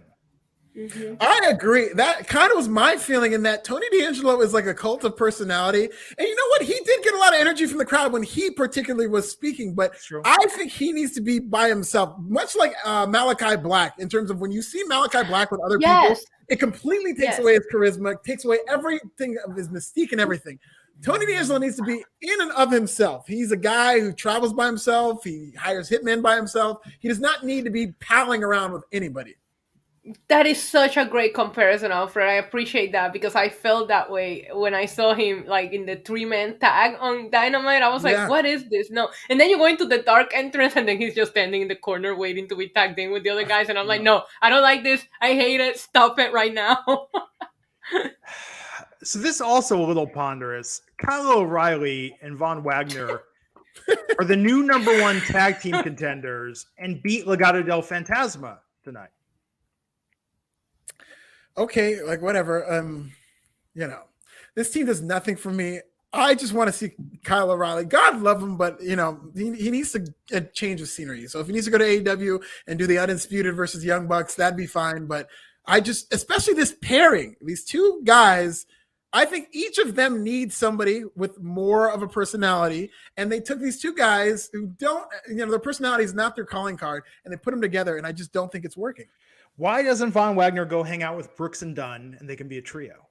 Mm-hmm. I agree. That kind of was my feeling in that Tony D'Angelo is like a cult of personality. And you know what? He did get a lot of energy from the crowd when he particularly was speaking, but I think he needs to be by himself, much like Malachi Black, in terms of when you see Malachi Black with other people, it completely takes away his charisma, takes away everything of his mystique and everything. Tony D'Angelo needs to be in and of himself. He's a guy who travels by himself. He hires hitmen by himself. He does not need to be palling around with anybody.
That is such a great comparison, Alfred. I appreciate that because I felt that way when I saw him like in the 3-man tag on Dynamite. I was like, what is this? No. And then you go into the dark entrance and then he's just standing in the corner waiting to be tagged in with the other guys. And I'm like, no, I don't like this. I hate it. Stop it right now.
So this is also a little ponderous. Kyle O'Reilly and Von Wagner are the new #1 tag team contenders and beat Legado del Fantasma tonight.
Okay, like whatever. This team does nothing for me. I just want to see Kyle O'Reilly. God love him, but he needs a change of scenery. So if he needs to go to AEW and do the Undisputed versus Young Bucks, that'd be fine. But especially this pairing, these two guys, I think each of them needs somebody with more of a personality. And they took these two guys who don't, their personality is not their calling card, and they put them together. And I just don't think it's working.
Why doesn't Von Wagner go hang out with Brooks and Dunn and they can be a trio?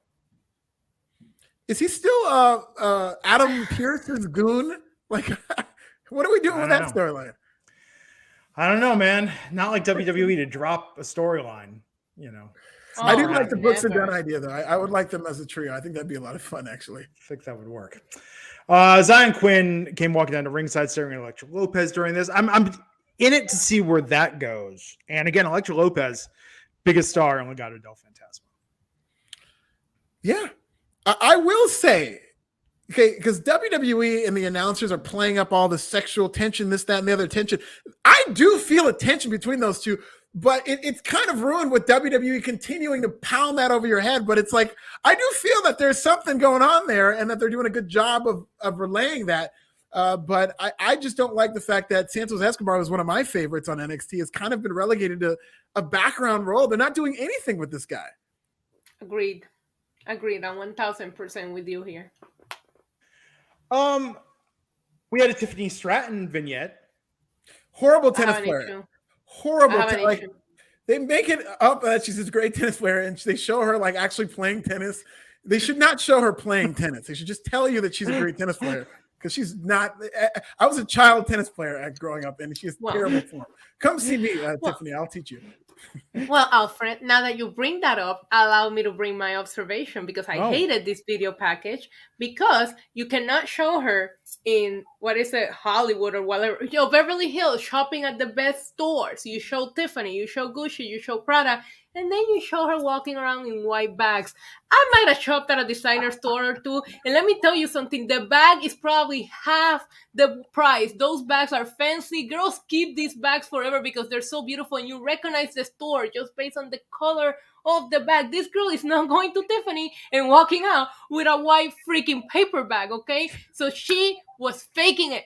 Is he still Adam Pearce's goon? Like, what are we doing with that storyline?
I don't know, man. Not like WWE to drop a storyline,
I do like the Brooks and Dunn idea, though. I would like them as a trio. I think that'd be a lot of fun, actually.
I think that would work. Zion Quinn came walking down to ringside staring at Elektra Lopez during this. I'm in it to see where that goes. And again, Elektra Lopez, biggest star, only got a Del Fantasma.
Yeah. I will say, okay, because WWE and the announcers are playing up all the sexual tension, this, that, and the other tension. I do feel a tension between those two, but it's kind of ruined with WWE continuing to pound that over your head. But it's like, I do feel that there's something going on there and that they're doing a good job of relaying that. But I just don't like the fact that Santos Escobar was one of my favorites on NXT, has kind of been relegated to a background role. They're not doing anything with this guy.
Agreed. I'm 1000% with you here.
We had a Tiffany Stratton vignette. Horrible tennis player. Horrible. They make it up that she's this great tennis player, and they show her like actually playing tennis. They should not show her playing tennis. They should just tell you that she's a great tennis player, because she's not. I was a child tennis player growing up, and she has terrible form. Come see me, Tiffany. I'll teach you.
Well, Alfred, now that you bring that up, allow me to bring my observation, because I hated this video package because you cannot show her in, Hollywood or whatever, Beverly Hills, shopping at the best stores. You show Tiffany, you show Gucci, you show Prada, and then you show her walking around in white bags. I might have shopped at a designer store or two, and let me tell you something, the bag is probably half the price. Those bags are fancy. Girls keep these bags forever because they're so beautiful, and you recognize the store just based on the color of the bag. This girl is not going to Tiffany and walking out with a white freaking paper bag, okay? So she was faking it.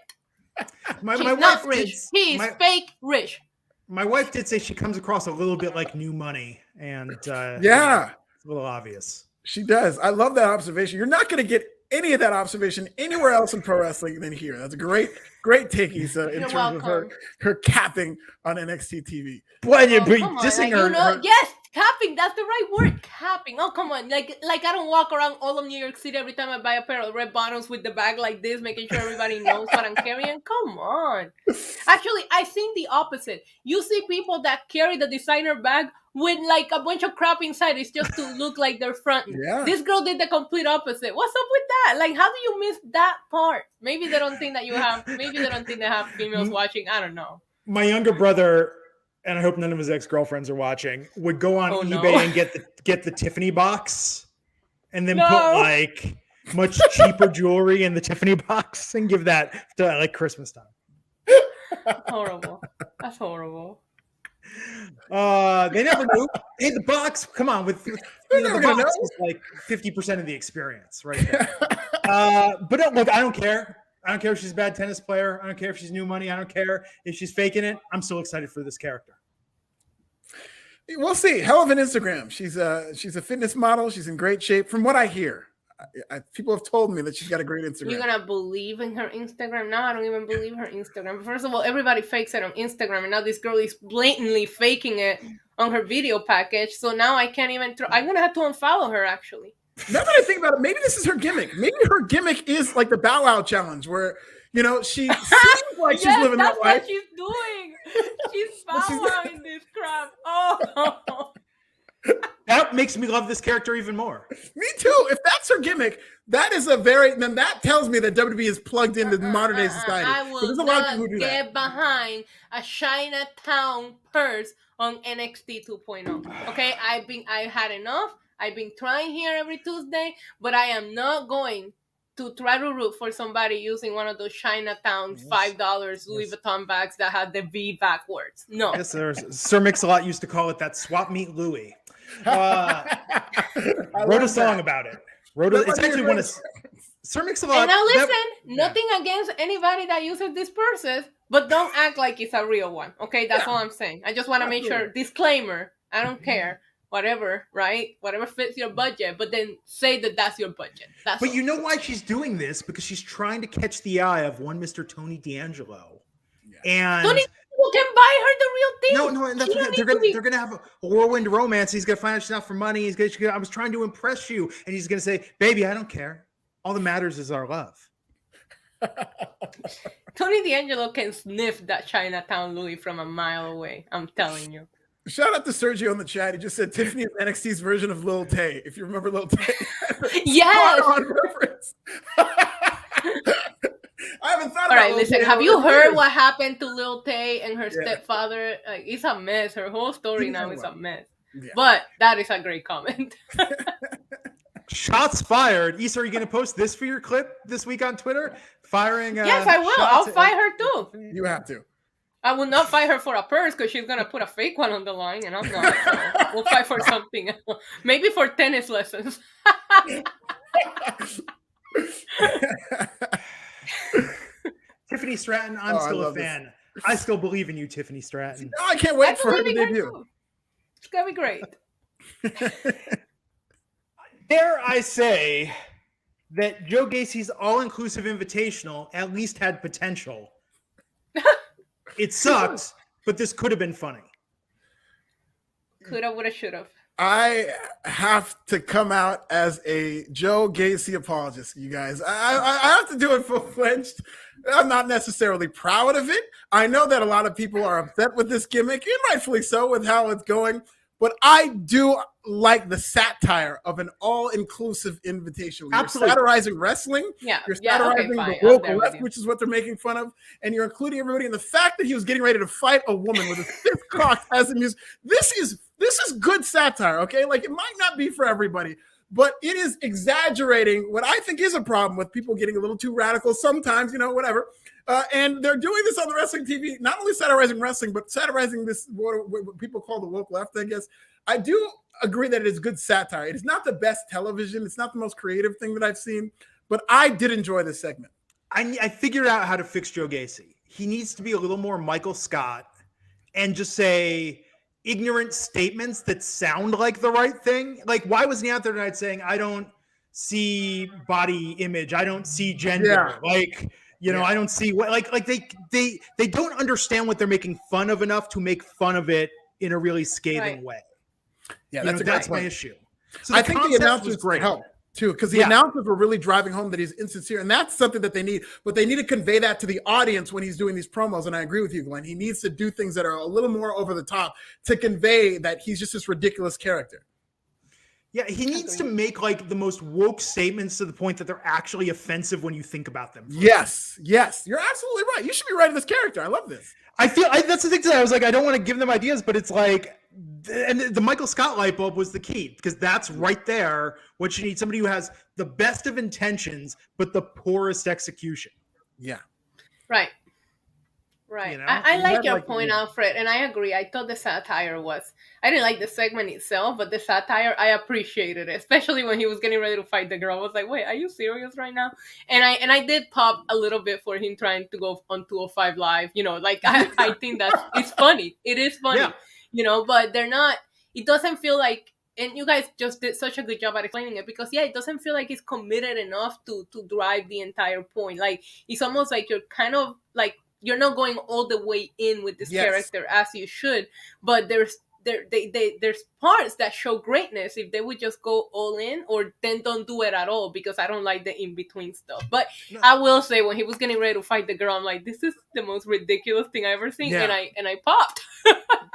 My
She's
wife
not rich. She's fake rich.
My wife did say she comes across a little bit like New Money, and it's a little obvious.
She does. I love that observation. You're not going to get any of that observation anywhere else in pro wrestling than here. That's a great take, Isa, in terms of her capping on NXT TV.
But dissing her.
Yes, capping. That's the right word. Capping. Oh, come on. Like I don't walk around all of New York City every time I buy a pair of red bottoms with the bag like this, making sure everybody knows what I'm carrying. Come on. Actually, I think the opposite. You see people that carry the designer bag with like a bunch of crap inside. It's just to look like they're fronting. Yeah. This girl did the complete opposite. What's up with that? Like, how do you miss that part? Maybe they don't think that you have. Maybe they don't think they have females watching. I don't know.
My younger brother, and I hope none of his ex-girlfriends are watching, would go on eBay and get the Tiffany box, and then put like much cheaper jewelry in the Tiffany box and give that to like Christmas time.
Horrible. That's horrible.
They never knew. Hey, the box, come on, with the box is like 50% of the experience right there. But look, I don't care. I don't care if she's a bad tennis player. I don't care if she's New Money. I don't care if she's faking it. I'm so excited for this character.
We'll see. Hell of an Instagram. She's a fitness model. She's in great shape, from what I hear. People have told me that she's got a great Instagram.
You're gonna believe in her Instagram? No, I don't even believe her Instagram. First of all, everybody fakes it on Instagram, and now this girl is blatantly faking it on her video package. So now I can't even. I'm gonna have to unfollow her. Actually,
now that I think about it, maybe this is her gimmick. Maybe her gimmick is like the Bow Wow challenge, where she seems like she's living that life.
That's what she's doing. She's Bow Wowing this crap. Oh.
That makes me love this character even more.
Me too. If that's her gimmick, then that tells me that WWE is plugged into modern day society.
I will not get behind a Chinatown purse on NXT 2.0. Okay, I had enough. I've been trying here every Tuesday, but I am not going to try to root for somebody using one of those Chinatown $5 Louis Vuitton bags that had the V backwards. No.
Yes, Sir Mix-a-Lot used to call it that swap meet Louis. Wrote a song about it. It's actually Sir Mix-a-Lot.
And now listen, nothing against anybody that uses these purses, but don't act like it's a real one. Okay, that's all I'm saying. I just want to make sure. Disclaimer: I don't care. Whatever, right? Whatever fits your budget, but then say that that's your budget. But
you know why she's doing this? Because she's trying to catch the eye of one Mr. Tony D'Angelo. Yeah. And
Tony can buy her the real thing.
No, and that's okay. They're gonna have a whirlwind romance. He's gonna find out she's not for money. I was trying to impress you, and he's gonna say, "Baby, I don't care. All that matters is our love."
Tony D'Angelo can sniff that Chinatown Louis from a mile away. I'm telling you.
Shout out to Sergio in the chat. He just said Tiffany is NXT's version of Lil Tay. If you remember Lil Tay.
Yes.
On reference. I haven't thought about it.
All right, listen. Have you heard what happened to Lil Tay and her stepfather? It's a mess. Her whole story now is a mess. Yeah. But that is a great comment.
Shots fired. Issa, are you going to post this for your clip this week on Twitter? Firing.
Yes, I will. I'll fight her too.
You have to.
I will not fight her for a purse because she's going to put a fake one on the line, and I'm not. So we'll fight for something else. Maybe for tennis lessons.
Tiffany Stratton, I'm still a fan. This. I still believe in you, Tiffany Stratton.
No, I can't wait for her to debut.
It's going to be great.
Dare I say that Joe Gacy's all-inclusive invitational at least had potential. It sucks, but this could have been funny.
Coulda, woulda, shoulda.
I have to come out as a Joe Gacy apologist, you guys. I have to do it full-fledged. I'm not necessarily proud of it. I know that a lot of people are upset with this gimmick, and rightfully so with how it's going. But I do like the satire of an all-inclusive invitation. You're satirizing wrestling.
Yeah.
You're satirizing the woke left, which is what they're making fun of. And you're including everybody. And the fact that he was getting ready to fight a woman with a stiff cock as a music. This is good satire, okay? Like, it might not be for everybody, but it is exaggerating what I think is a problem with people getting a little too radical sometimes, whatever. And they're doing this on the wrestling TV, not only satirizing wrestling, but satirizing this, what people call the woke left, I guess. I do agree that it is good satire. It is not the best television. It's not the most creative thing that I've seen, but I did enjoy this segment.
I figured out how to fix Joe Gacy. He needs to be a little more Michael Scott and just say ignorant statements that sound like the right thing. Like, why wasn't he out there tonight saying, I don't see body image. I don't see gender. Yeah. Like, I don't see what, like they don't understand what they're making fun of enough to make fun of it in a really scathing way.
Yeah,
that's my issue. So
I think the announcers helped too, because the announcers were really driving home that he's insincere, and that's something that they need. But they need to convey that to the audience when he's doing these promos. And I agree with you, Glenn. He needs to do things that are a little more over the top to convey that he's just this ridiculous character.
Yeah, he needs to make like the most woke statements to the point that they're actually offensive when you think about them.
Yes, you're absolutely right. You should be writing this character. I love this.
I feel that's the thing today. I was like, I don't want to give them ideas, but it's like, and the Michael Scott light bulb was the key, because that's right there what you need. Somebody who has the best of intentions, but the poorest execution.
Yeah.
Right. I like your point, Alfred, and I agree. I thought the satire I didn't like the segment itself, but the satire, I appreciated it, especially when he was getting ready to fight the girl. I was like, wait, are you serious right now? And I did pop a little bit for him trying to go on 205 Live. I think that it's funny. It is funny, but they're not, it doesn't feel like, and you guys just did such a good job at explaining it, because it doesn't feel like it's committed enough to drive the entire point. Like, it's almost like you're kind of like, you're not going all the way in with this character as you should, but there's parts that show greatness if they would just go all in, or then don't do it at all, because I don't like the in-between stuff. But I will say, when he was getting ready to fight the girl, I'm like, this is the most ridiculous thing I've ever seen, and I popped.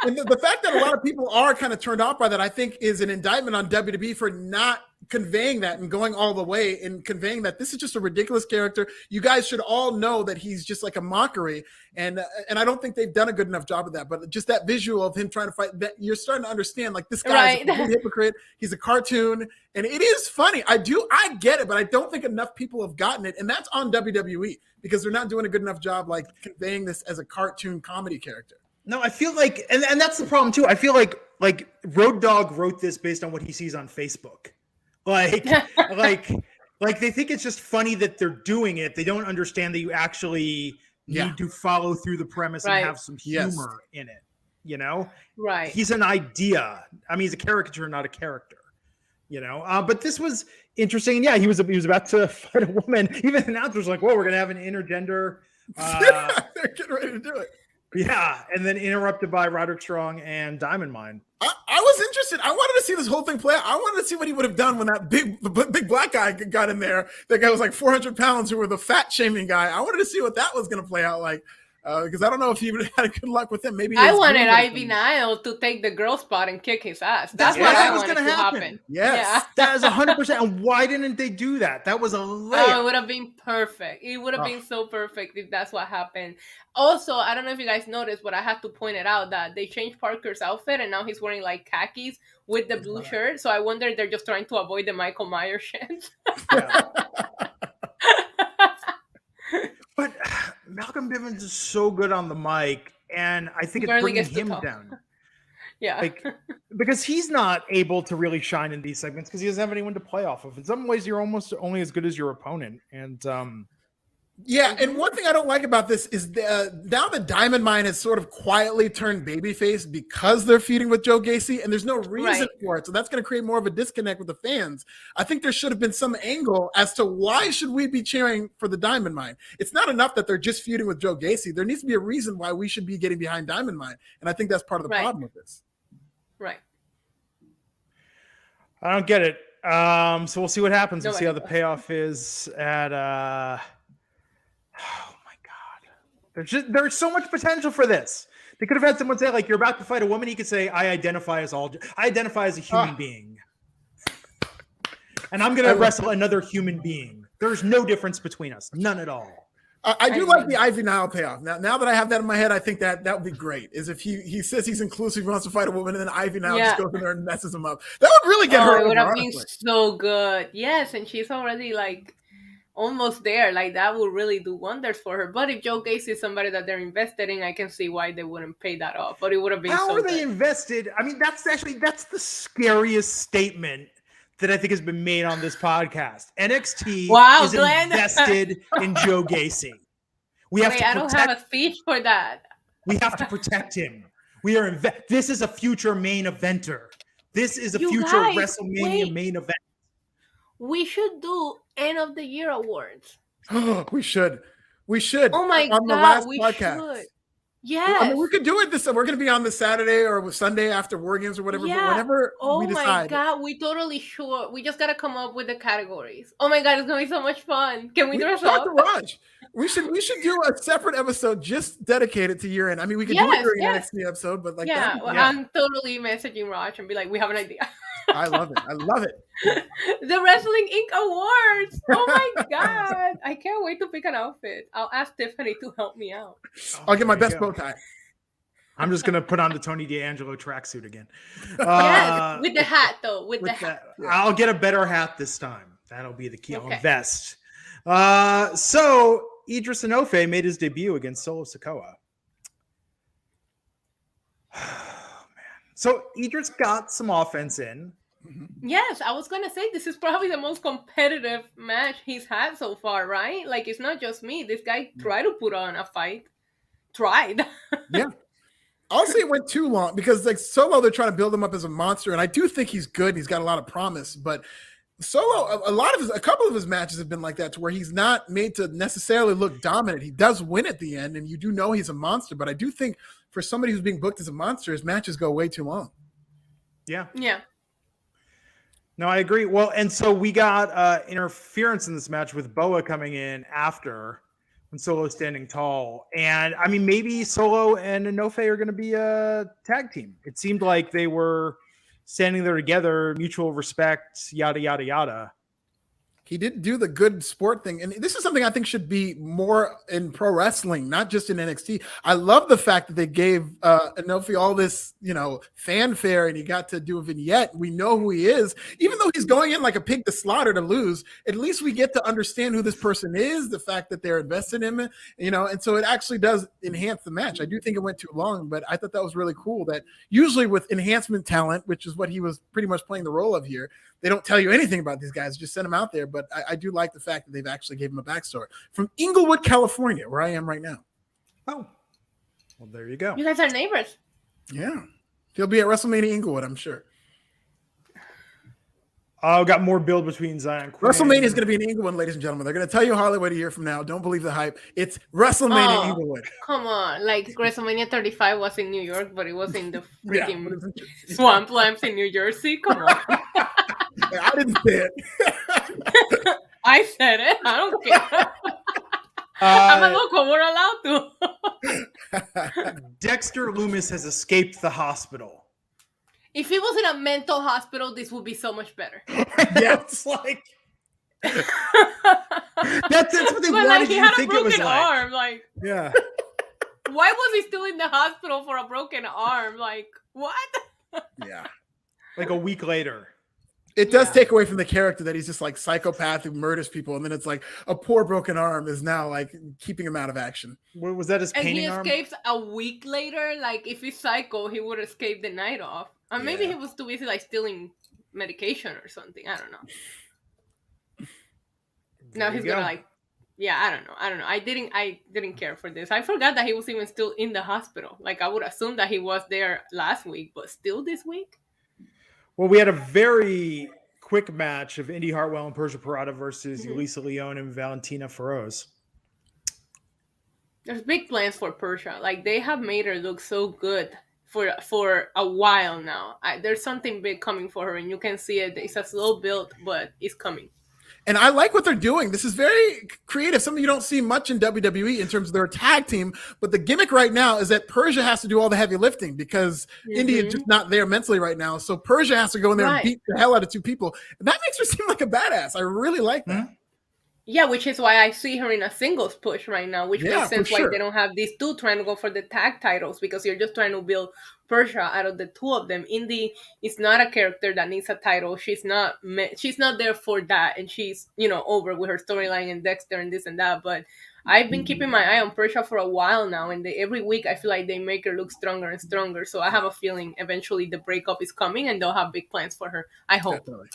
And the fact that a lot of people are kind of turned off by that, I think, is an indictment on WWE for not conveying that and going all the way and conveying that this is just a ridiculous character. You guys should all know that he's just like a mockery, and I don't think they've done a good enough job of that. But just that visual of him trying to fight, that you're starting to understand, like, this guy's a complete hypocrite. He's a cartoon, and it is funny. I get it, but I don't think enough people have gotten it, and that's on WWE, because they're not doing a good enough job like conveying this as a cartoon comedy character.
No, I feel like, and that's the problem too. I feel like Road Dogg wrote this based on what he sees on Facebook. Like Like they think it's just funny that they're doing it. They don't understand that you actually need to follow through the premise and have some humor in it. You know,
right?
He's an idea. I mean, he's a caricature, not a character. You know, but this was interesting. Yeah, he was about to fight a woman. Even the announcers were like, "Whoa, we're gonna have an intergender."
They're getting ready to do it.
Yeah, and then interrupted by Roderick Strong and Diamond Mine.
I was interested. I wanted to see this whole thing play out. I wanted to see what he would have done when that big black guy got in there. That guy was like 400 pounds, who were the fat shaming guy. I wanted to see what that was going to play out like. Because I don't know if he would have had good luck with him. Maybe
I wanted Ivy Nile to take the girl spot and kick his ass. That's what I wanted to happen.
Yes,
that is 100%. And why didn't they do that? That was a layup.
It would have been perfect. It would have been so perfect if that's what happened. Also, I don't know if you guys noticed, but I had to point it out that they changed Parker's outfit and now he's wearing like khakis with the blue shirt. So I wonder if they're just trying to avoid the Michael Myers shit.
But Malcolm Bivens is so good on the mic, and I think it's bringing him down. Like, because he's not able to really shine in these segments because he doesn't have anyone to play off of. In some ways, you're almost only as good as your opponent. And
and one thing I don't like about this is now the Diamond Mine has sort of quietly turned babyface because they're feuding with Joe Gacy, and there's no reason for it. So that's going to create more of a disconnect with the fans. I think there should have been some angle as to why should we be cheering for the Diamond Mine. It's not enough that they're just feuding with Joe Gacy. There needs to be a reason why we should be getting behind Diamond Mine, and I think that's part of the problem with this.
Right.
I don't get it. So we'll see what happens. We'll see how the payoff is at. Oh my God! There's so much potential for this. They could have had someone say, like, "You're about to fight a woman." He could say, "I identify as a human being, and I'm going to wrestle another human being. There's no difference between us, none at all."
I do like the Ivy Nile payoff. Now that I have that in my head, I think that would be great. Is if he says he's inclusive, he wants to fight a woman, and then Ivy Nile just goes in there and messes him up. That would really get her.
It would have been so good. Yes, and she's already like almost there. Like that would really do wonders for her. But if Joe Gacy is somebody that they're invested in, I can see why they wouldn't pay that off. But it would have been.
How are they invested? I mean, that's the scariest statement that I think has been made on this podcast. NXT is invested in Joe Gacy. We have to
I don't have a speech for that.
We have to protect him. We are this is a future main eventer. This is a future WrestleMania main event. We
should do end of the year awards.
We should. Oh my God, the last podcast. Should.
Yes.
I mean, we could do it we're going to be on the Saturday or Sunday after War Games or whatever. Yeah. But whenever we decide.
Oh my God, we totally should. We just got to come up with the categories. Oh my God, it's going to be so much fun. Can we dress up?
We should do a separate episode just dedicated to year end. I mean, we could do it during the NXT episode, but like
I'm totally messaging Raj and be like, we have an idea.
I love it.
The Wrestling Inc. Awards. Oh my God. I can't wait to pick an outfit. I'll ask Tiffany to help me out.
I'll get my best bow tie.
I'm just going to put on the Tony D'Angelo tracksuit again.
Yes, with the hat though. With the hat.
I'll get a better hat this time. That'll be the key. I'll invest. So Idris Enofe made his debut against Solo Sikoa. Oh, man. So Idris got some offense in.
Yes, I was going to say this is probably the most competitive match he's had so far, right? Like, it's not just me. This guy tried to put on a fight.
Yeah. I'll say it went too long because like Solo, they're trying to build him up as a monster. And I do think he's good. He's got a lot of promise, but Solo, a couple of his matches have been like that to where he's not made to necessarily look dominant. He does win at the end and you do know he's a monster, but I do think for somebody who's being booked as a monster, his matches go way too long.
Yeah.
Yeah.
No, I agree. Well, and so we got interference in this match with Boa coming in after when Solo's standing tall. And I mean, maybe Solo and Enofe are going to be a tag team. It seemed like they were standing there together, mutual respect, yada, yada, yada.
He didn't do the good sport thing. And this is something I think should be more in pro wrestling, not just in NXT. I love the fact that they gave Enofe all this, fanfare and he got to do a vignette. We know who he is. Even though he's going in like a pig to slaughter to lose, at least we get to understand who this person is, the fact that they're invested in him, and so it actually does enhance the match. I do think it went too long, but I thought that was really cool that usually with enhancement talent, which is what he was pretty much playing the role of here, they don't tell you anything about these guys, just send them out there. But but I do like the fact that they've actually gave him a backstory from Inglewood, California, where I am right now.
Oh, well, there you go.
You guys are neighbors.
Yeah, he'll be at WrestleMania Inglewood, I'm sure.
Got more build between Zion.
WrestleMania is going to be in Inglewood, ladies and gentlemen. They're going to tell you Hollywood a year from now. Don't believe the hype. It's WrestleMania Inglewood.
Come on. Like WrestleMania 35 was in New York, but it was in the freaking
swamp
swamplands in New Jersey. Come on.
I didn't say it.
I said it. I don't care. I'm a local. We're allowed to.
Dexter Lumis has escaped the hospital.
If he was in a mental hospital, this would be so much better.
Yeah, it's like that's what they wanted you to think it was like.
Arm, like,
yeah.
Why was he still in the hospital for a broken arm? Like, what?
Yeah.
Like a week later.
It does take away from the character that he's just like psychopath who murders people, and then it's like a poor broken arm is now like keeping him out of action.
Was that his painting arm?
And he escapes a week later. Like, if he's psycho, he would escape the night off. Or maybe he was too busy like stealing medication or something. I don't know. Now he's gonna like, I don't know. I didn't care for this. I forgot that he was even still in the hospital. Like, I would assume that he was there last week, but still this week.
Well, we had a very quick match of Indy Hartwell and Persia Pirotta versus Elisa Leone and Valentina Feroz.
There's big plans for Persia. Like, they have made her look so good for a while now. There's something big coming for her, and you can see it. It's a slow build, but it's coming.
And I like what they're doing. This is very creative. Something you don't see much in WWE in terms of their tag team. But the gimmick right now is that Persia has to do all the heavy lifting because Indy is just not there mentally right now. So Persia has to go in there and beat the hell out of two people. And that makes her seem like a badass. I really like that.
Yeah, which is why I see her in a singles push right now, which makes sense why they don't have these two trying to go for the tag titles, because you're just trying to build Persia out of the two of them. Indy is not a character that needs a title. She's not there for that, and she's, over with her storyline and Dexter and this and that. But I've been keeping my eye on Persia for a while now, and every week I feel like they make her look stronger and stronger. So I have a feeling eventually the breakup is coming, and they'll have big plans for her. I hope.
Definitely.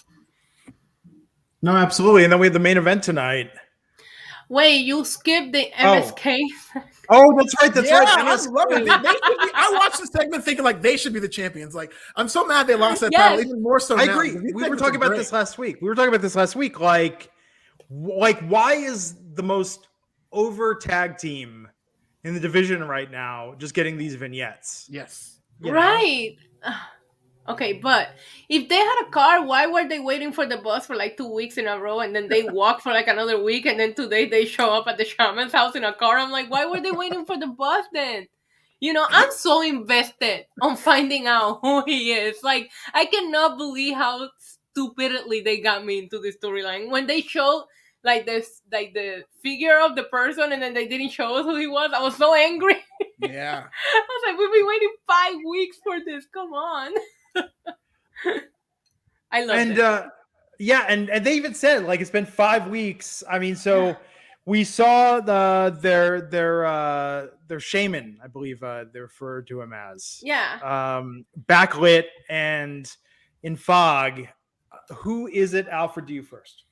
No, absolutely. And then we had the main event tonight.
Wait, you skipped the MSK?
Oh, that's right. That's right.
I love it. I watched the segment thinking like they should be the champions. Like, I'm so mad they lost that title. Even more so
I
now.
agree. We were talking about this last week. Like, why is the most over tag team in the division right now just getting these vignettes?
Yes.
Right. Okay, but if they had a car, why were they waiting for the bus for like 2 weeks in a row, and then they walk for like another week, and then today they show up at the shaman's house in a car? I'm like, why were they waiting for the bus then? I'm so invested on finding out who he is. Like, I cannot believe how stupidly they got me into this storyline. When they showed like the figure of the person, and then they didn't show us who he was, I was so angry.
Yeah.
I was like, we've been waiting 5 weeks for this. Come on. I love it.
And they even said like it's been 5 weeks. I mean, so we saw their shaman, I believe they referred to him as.
Yeah.
Backlit and in fog. Who is it, Alfred? Do you first?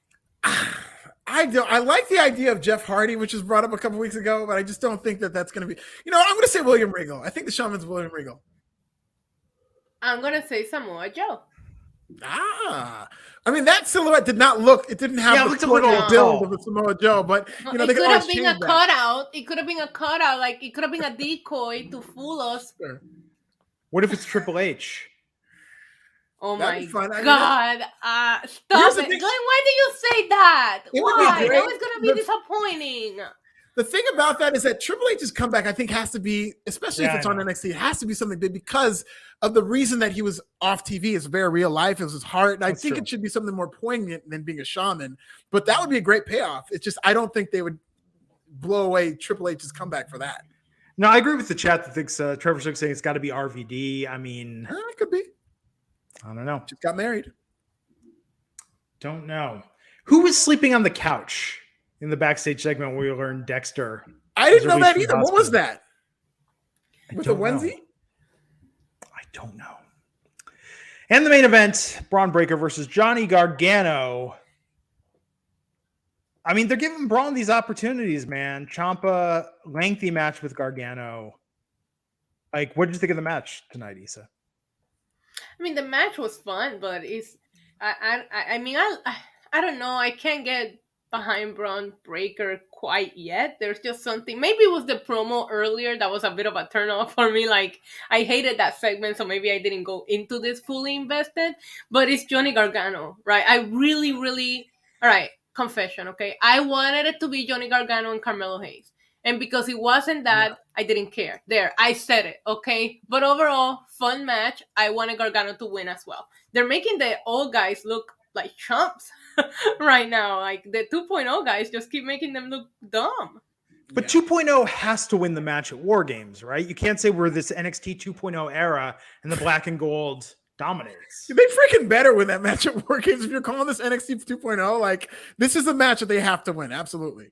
I like the idea of Jeff Hardy, which was brought up a couple weeks ago, but I just don't think that that's going to be. I'm going to say William Regal. I think the shaman's William Regal.
I'm going to say Samoa Joe.
I mean, that silhouette did not look. It didn't have the build of a Samoa Joe, but
it could have been a cutout. It could have been a cutout. Like, it could have been a decoy to fool us.
Sure.
What if it's Triple H?
Oh my God. Stop it. Glenn, why did you say that? Why? That was going to be disappointing.
The thing about that is that Triple H's comeback, I think, has to be, especially if it's on NXT, it has to be something big because of the reason that he was off TV. It's very real life. It was his heart. And I think it should be something more poignant than being a shaman. But that would be a great payoff. It's just, I don't think they would blow away Triple H's comeback for that.
No, I agree with the chat that thinks Trevor Shook saying it's got to be RVD. I mean,
it could be.
I don't know.
Just got married.
Don't know. Who was sleeping on the couch in the backstage segment where we learned Dexter?
I didn't know that either. What was that? With the onesie?
I don't know. And the main event, Braun Breaker versus Johnny Gargano. I mean, they're giving Braun these opportunities, man. Ciampa, lengthy match with Gargano. Like, what did you think of the match tonight, Isa?
I mean, the match was fun, but I mean, I don't know. I can't get behind Braun Breaker quite yet. There's just something. Maybe it was the promo earlier that was a bit of a turn off for me. Like, I hated that segment, so maybe I didn't go into this fully invested. But it's Johnny Gargano, right? I really, really. All right, confession, okay? I wanted it to be Johnny Gargano and Carmelo Hayes. And because it wasn't that, I didn't care. There, I said it, okay? But overall, fun match. I wanted Gargano to win as well. They're making the old guys look like chumps right now. Like the 2.0 guys just keep making them look dumb.
But 2.0 has to win the match at War Games, right? You can't say we're this NXT 2.0 era and the black and gold dominates.
They freaking better win that match at War Games if you're calling this NXT 2.0. Like, this is a match that they have to win. Absolutely.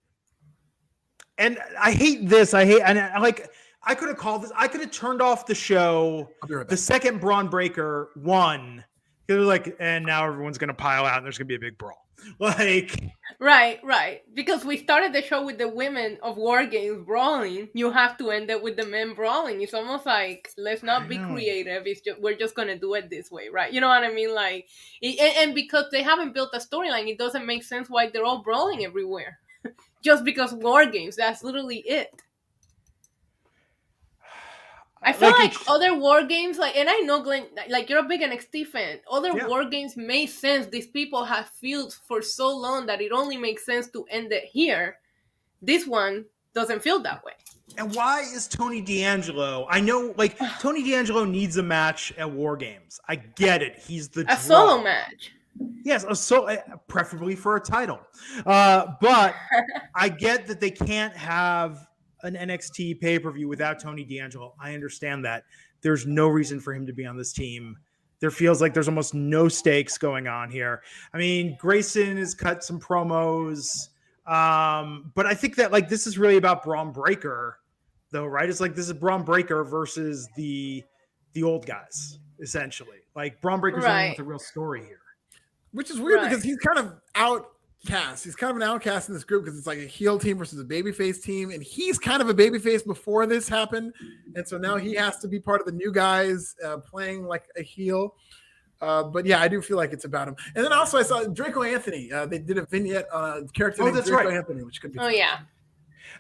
And I hate this. I could have called this. I could have turned off the show the second Braun Breaker won. It was like, and now everyone's going to pile out and there's going to be a big brawl. Like,
right. Because we started the show with the women of War Games brawling. You have to end it with the men brawling. It's almost like, let's not be creative. It's just, we're just going to do it this way, right? You know what I mean? Like, and because they haven't built a storyline, it doesn't make sense why they're all brawling everywhere. Just because War Games, that's literally it. I feel like other War Games, like, and I know, Glenn, like, you're a big NXT fan. Other War Games made sense. These people have feuds for so long that it only makes sense to end it here. This one doesn't feel that way.
And why is Tony D'Angelo? I know, like, Tony D'Angelo needs a match at War Games. I get it. He's the
solo match.
Yes, preferably for a title. But I get that they can't have an NXT pay-per-view without Tony D'Angelo. I understand that. There's no reason for him to be on this team. There feels like there's almost no stakes going on here. I mean, Grayson has cut some promos. But I think that, like, this is really about Braun Breaker, though, right? It's like this is Braun Breaker versus the old guys, essentially. Like, Braun Breaker's the one with a real story here.
Which is weird because he's kind of outcast. He's kind of an outcast in this group because it's like a heel team versus a babyface team. And he's kind of a babyface before this happened. And so now he has to be part of the new guys playing like a heel. But yeah, I do feel like it's about him. And then also I saw Draco Anthony. They did a vignette on a character named Draco Anthony, which could be fun.
Yeah.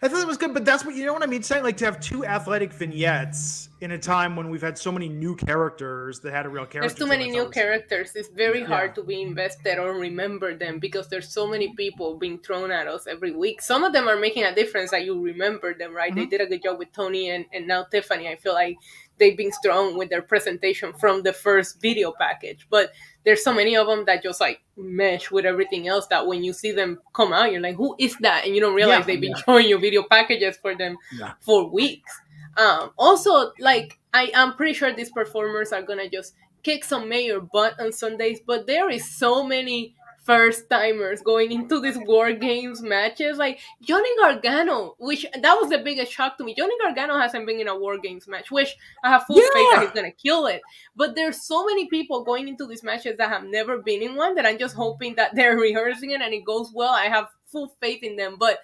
I thought it was good, but that's what, you know what I mean? Saying, like, to have two athletic vignettes in a time when we've had so many new characters that had a real character.
There's too many new characters. It's very hard to be invested or remember them because there's so many people being thrown at us every week. Some of them are making a difference that you remember them, right? Mm-hmm. They did a good job with Tony and now Tiffany. I feel like they've been strong with their presentation from the first video package. But there's so many of them that just like mesh with everything else that when you see them come out, you're like, who is that? And you don't realize they've been showing you video packages for them for weeks. Also, like, I'm pretty sure these performers are going to just kick some major butt on Sundays, but there is so many first-timers going into these War Games matches. Like, Johnny Gargano, which that was the biggest shock to me. Johnny Gargano hasn't been in a War Games match, which I have full faith that he's going to kill it. But there's so many people going into these matches that have never been in one that I'm just hoping that they're rehearsing it and it goes well. I have full faith in them. But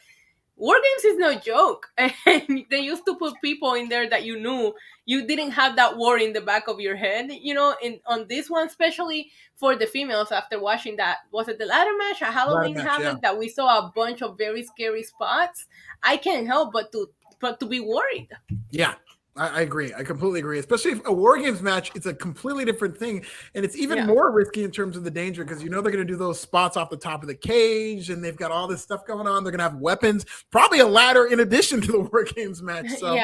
War Games is no joke. And they used to put people in there that you knew you didn't have that war in the back of your head, you know, on this one, especially for the females after watching that. Was it the ladder match at Halloween that we saw a bunch of very scary spots? I can't help but to be worried.
Yeah. I agree. I completely agree. Especially if a War Games match, it's a completely different thing. And it's even more risky in terms of the danger because you know they're going to do those spots off the top of the cage and they've got all this stuff going on. They're going to have weapons, probably a ladder in addition to the War Games match. So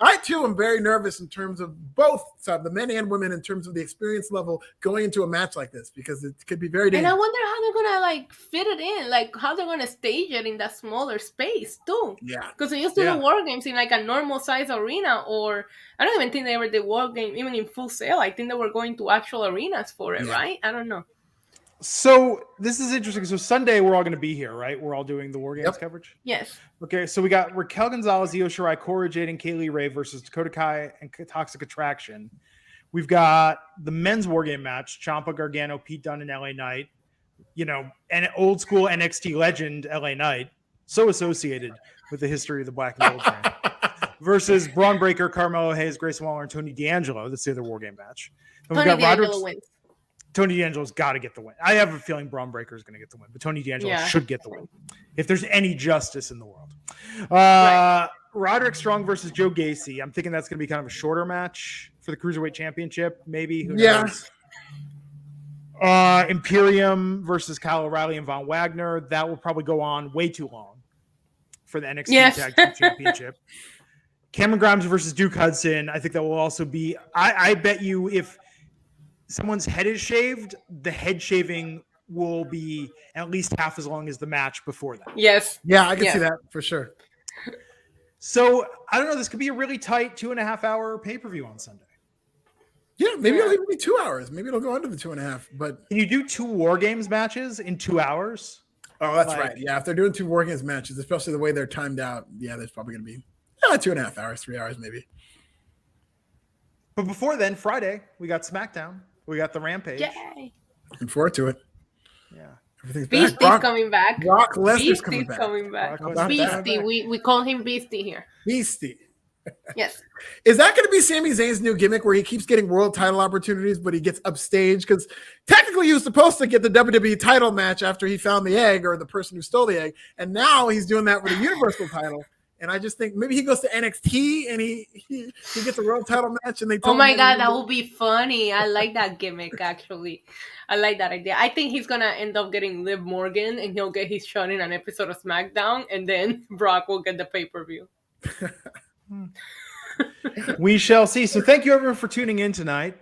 I, too, am very nervous in terms of both sides, the men and women, in terms of the experience level going into a match like this because it could be very dangerous.
And I wonder how they're going to, like, fit it in, like, how they're going to stage it in that smaller space, too.
Yeah.
Because they used to do War Games in, like, a normal-size arena, or I don't even think they ever did War Game even in Full Sail. I think they were going to actual arenas for it, right? I don't know.
So this is interesting. So Sunday we're all going to be here, right? We're all doing the War Games coverage?
Yes. Okay,
so we got Raquel Gonzalez, Io Shirai, Cora Jade, and Kaylee Ray versus Dakota Kai and Toxic Attraction. We've got the men's War Game match, Ciampa, Gargano, Pete Dunne, and LA Knight an old school NXT legend, LA Knight, so associated with the history of the Black and Gold brand, versus Braun Breaker, Carmelo Hayes, Grayson Waller, and Tony D'Angelo. That's the other War Game match. And
Tony D'Angelo wins.
Tony D'Angelo's got to get the win. I have a feeling Braun Breaker is going to get the win, but Tony D'Angelo should get the win if there's any justice in the world. Right. Roderick Strong versus Joe Gacy. I'm thinking that's going to be kind of a shorter match for the Cruiserweight Championship, maybe. Who knows? Imperium versus Kyle O'Reilly and Von Wagner. That will probably go on way too long for the NXT Tag Team Championship. Cameron Grimes versus Duke Hudson. I think that will also be. I bet you if someone's head is shaved, the head shaving will be at least half as long as the match before that.
Yes.
Yeah, I can see that for sure.
So I don't know. This could be a really tight 2.5 hour pay-per-view on Sunday.
Yeah, maybe it'll even be 2 hours. Maybe it'll go under the 2.5. But
can you do 2 War Games matches in 2 hours?
Oh, that's right. Yeah, if they're doing 2 War Games matches, especially the way they're timed out, there's probably going to be 2.5 hours, 3 hours maybe.
But before then, Friday, we got SmackDown. We got the Rampage.
Yay.
Looking forward to it.
Yeah.
Everything's
Beastie's
back.
coming back.
Brock Lesnar's coming back.
Beastie. We call him Beastie here.
Beastie.
Yes.
Is that going to be Sami Zayn's new gimmick where he keeps getting world title opportunities, but he gets upstaged? Because technically he was supposed to get the WWE title match after he found the egg or the person who stole the egg. And now he's doing that with a universal title. And I just think maybe he goes to NXT and he gets a world title match and they tell
him. Oh my God, that would be funny. I like that gimmick, actually. I like that idea. I think he's going to end up getting Liv Morgan and he'll get his shot in an episode of SmackDown and then Brock will get the pay-per-view.
We shall see. So thank you everyone for tuning in tonight.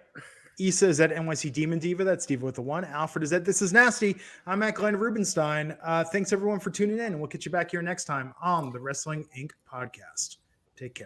Isa is at NYC Demon Diva. That's Diva with the 1. Alfred is at This Is Nasty. I'm at Glenn Rubenstein. Thanks everyone for tuning in, and we'll get you back here next time on the Wrestling Inc. podcast. Take care.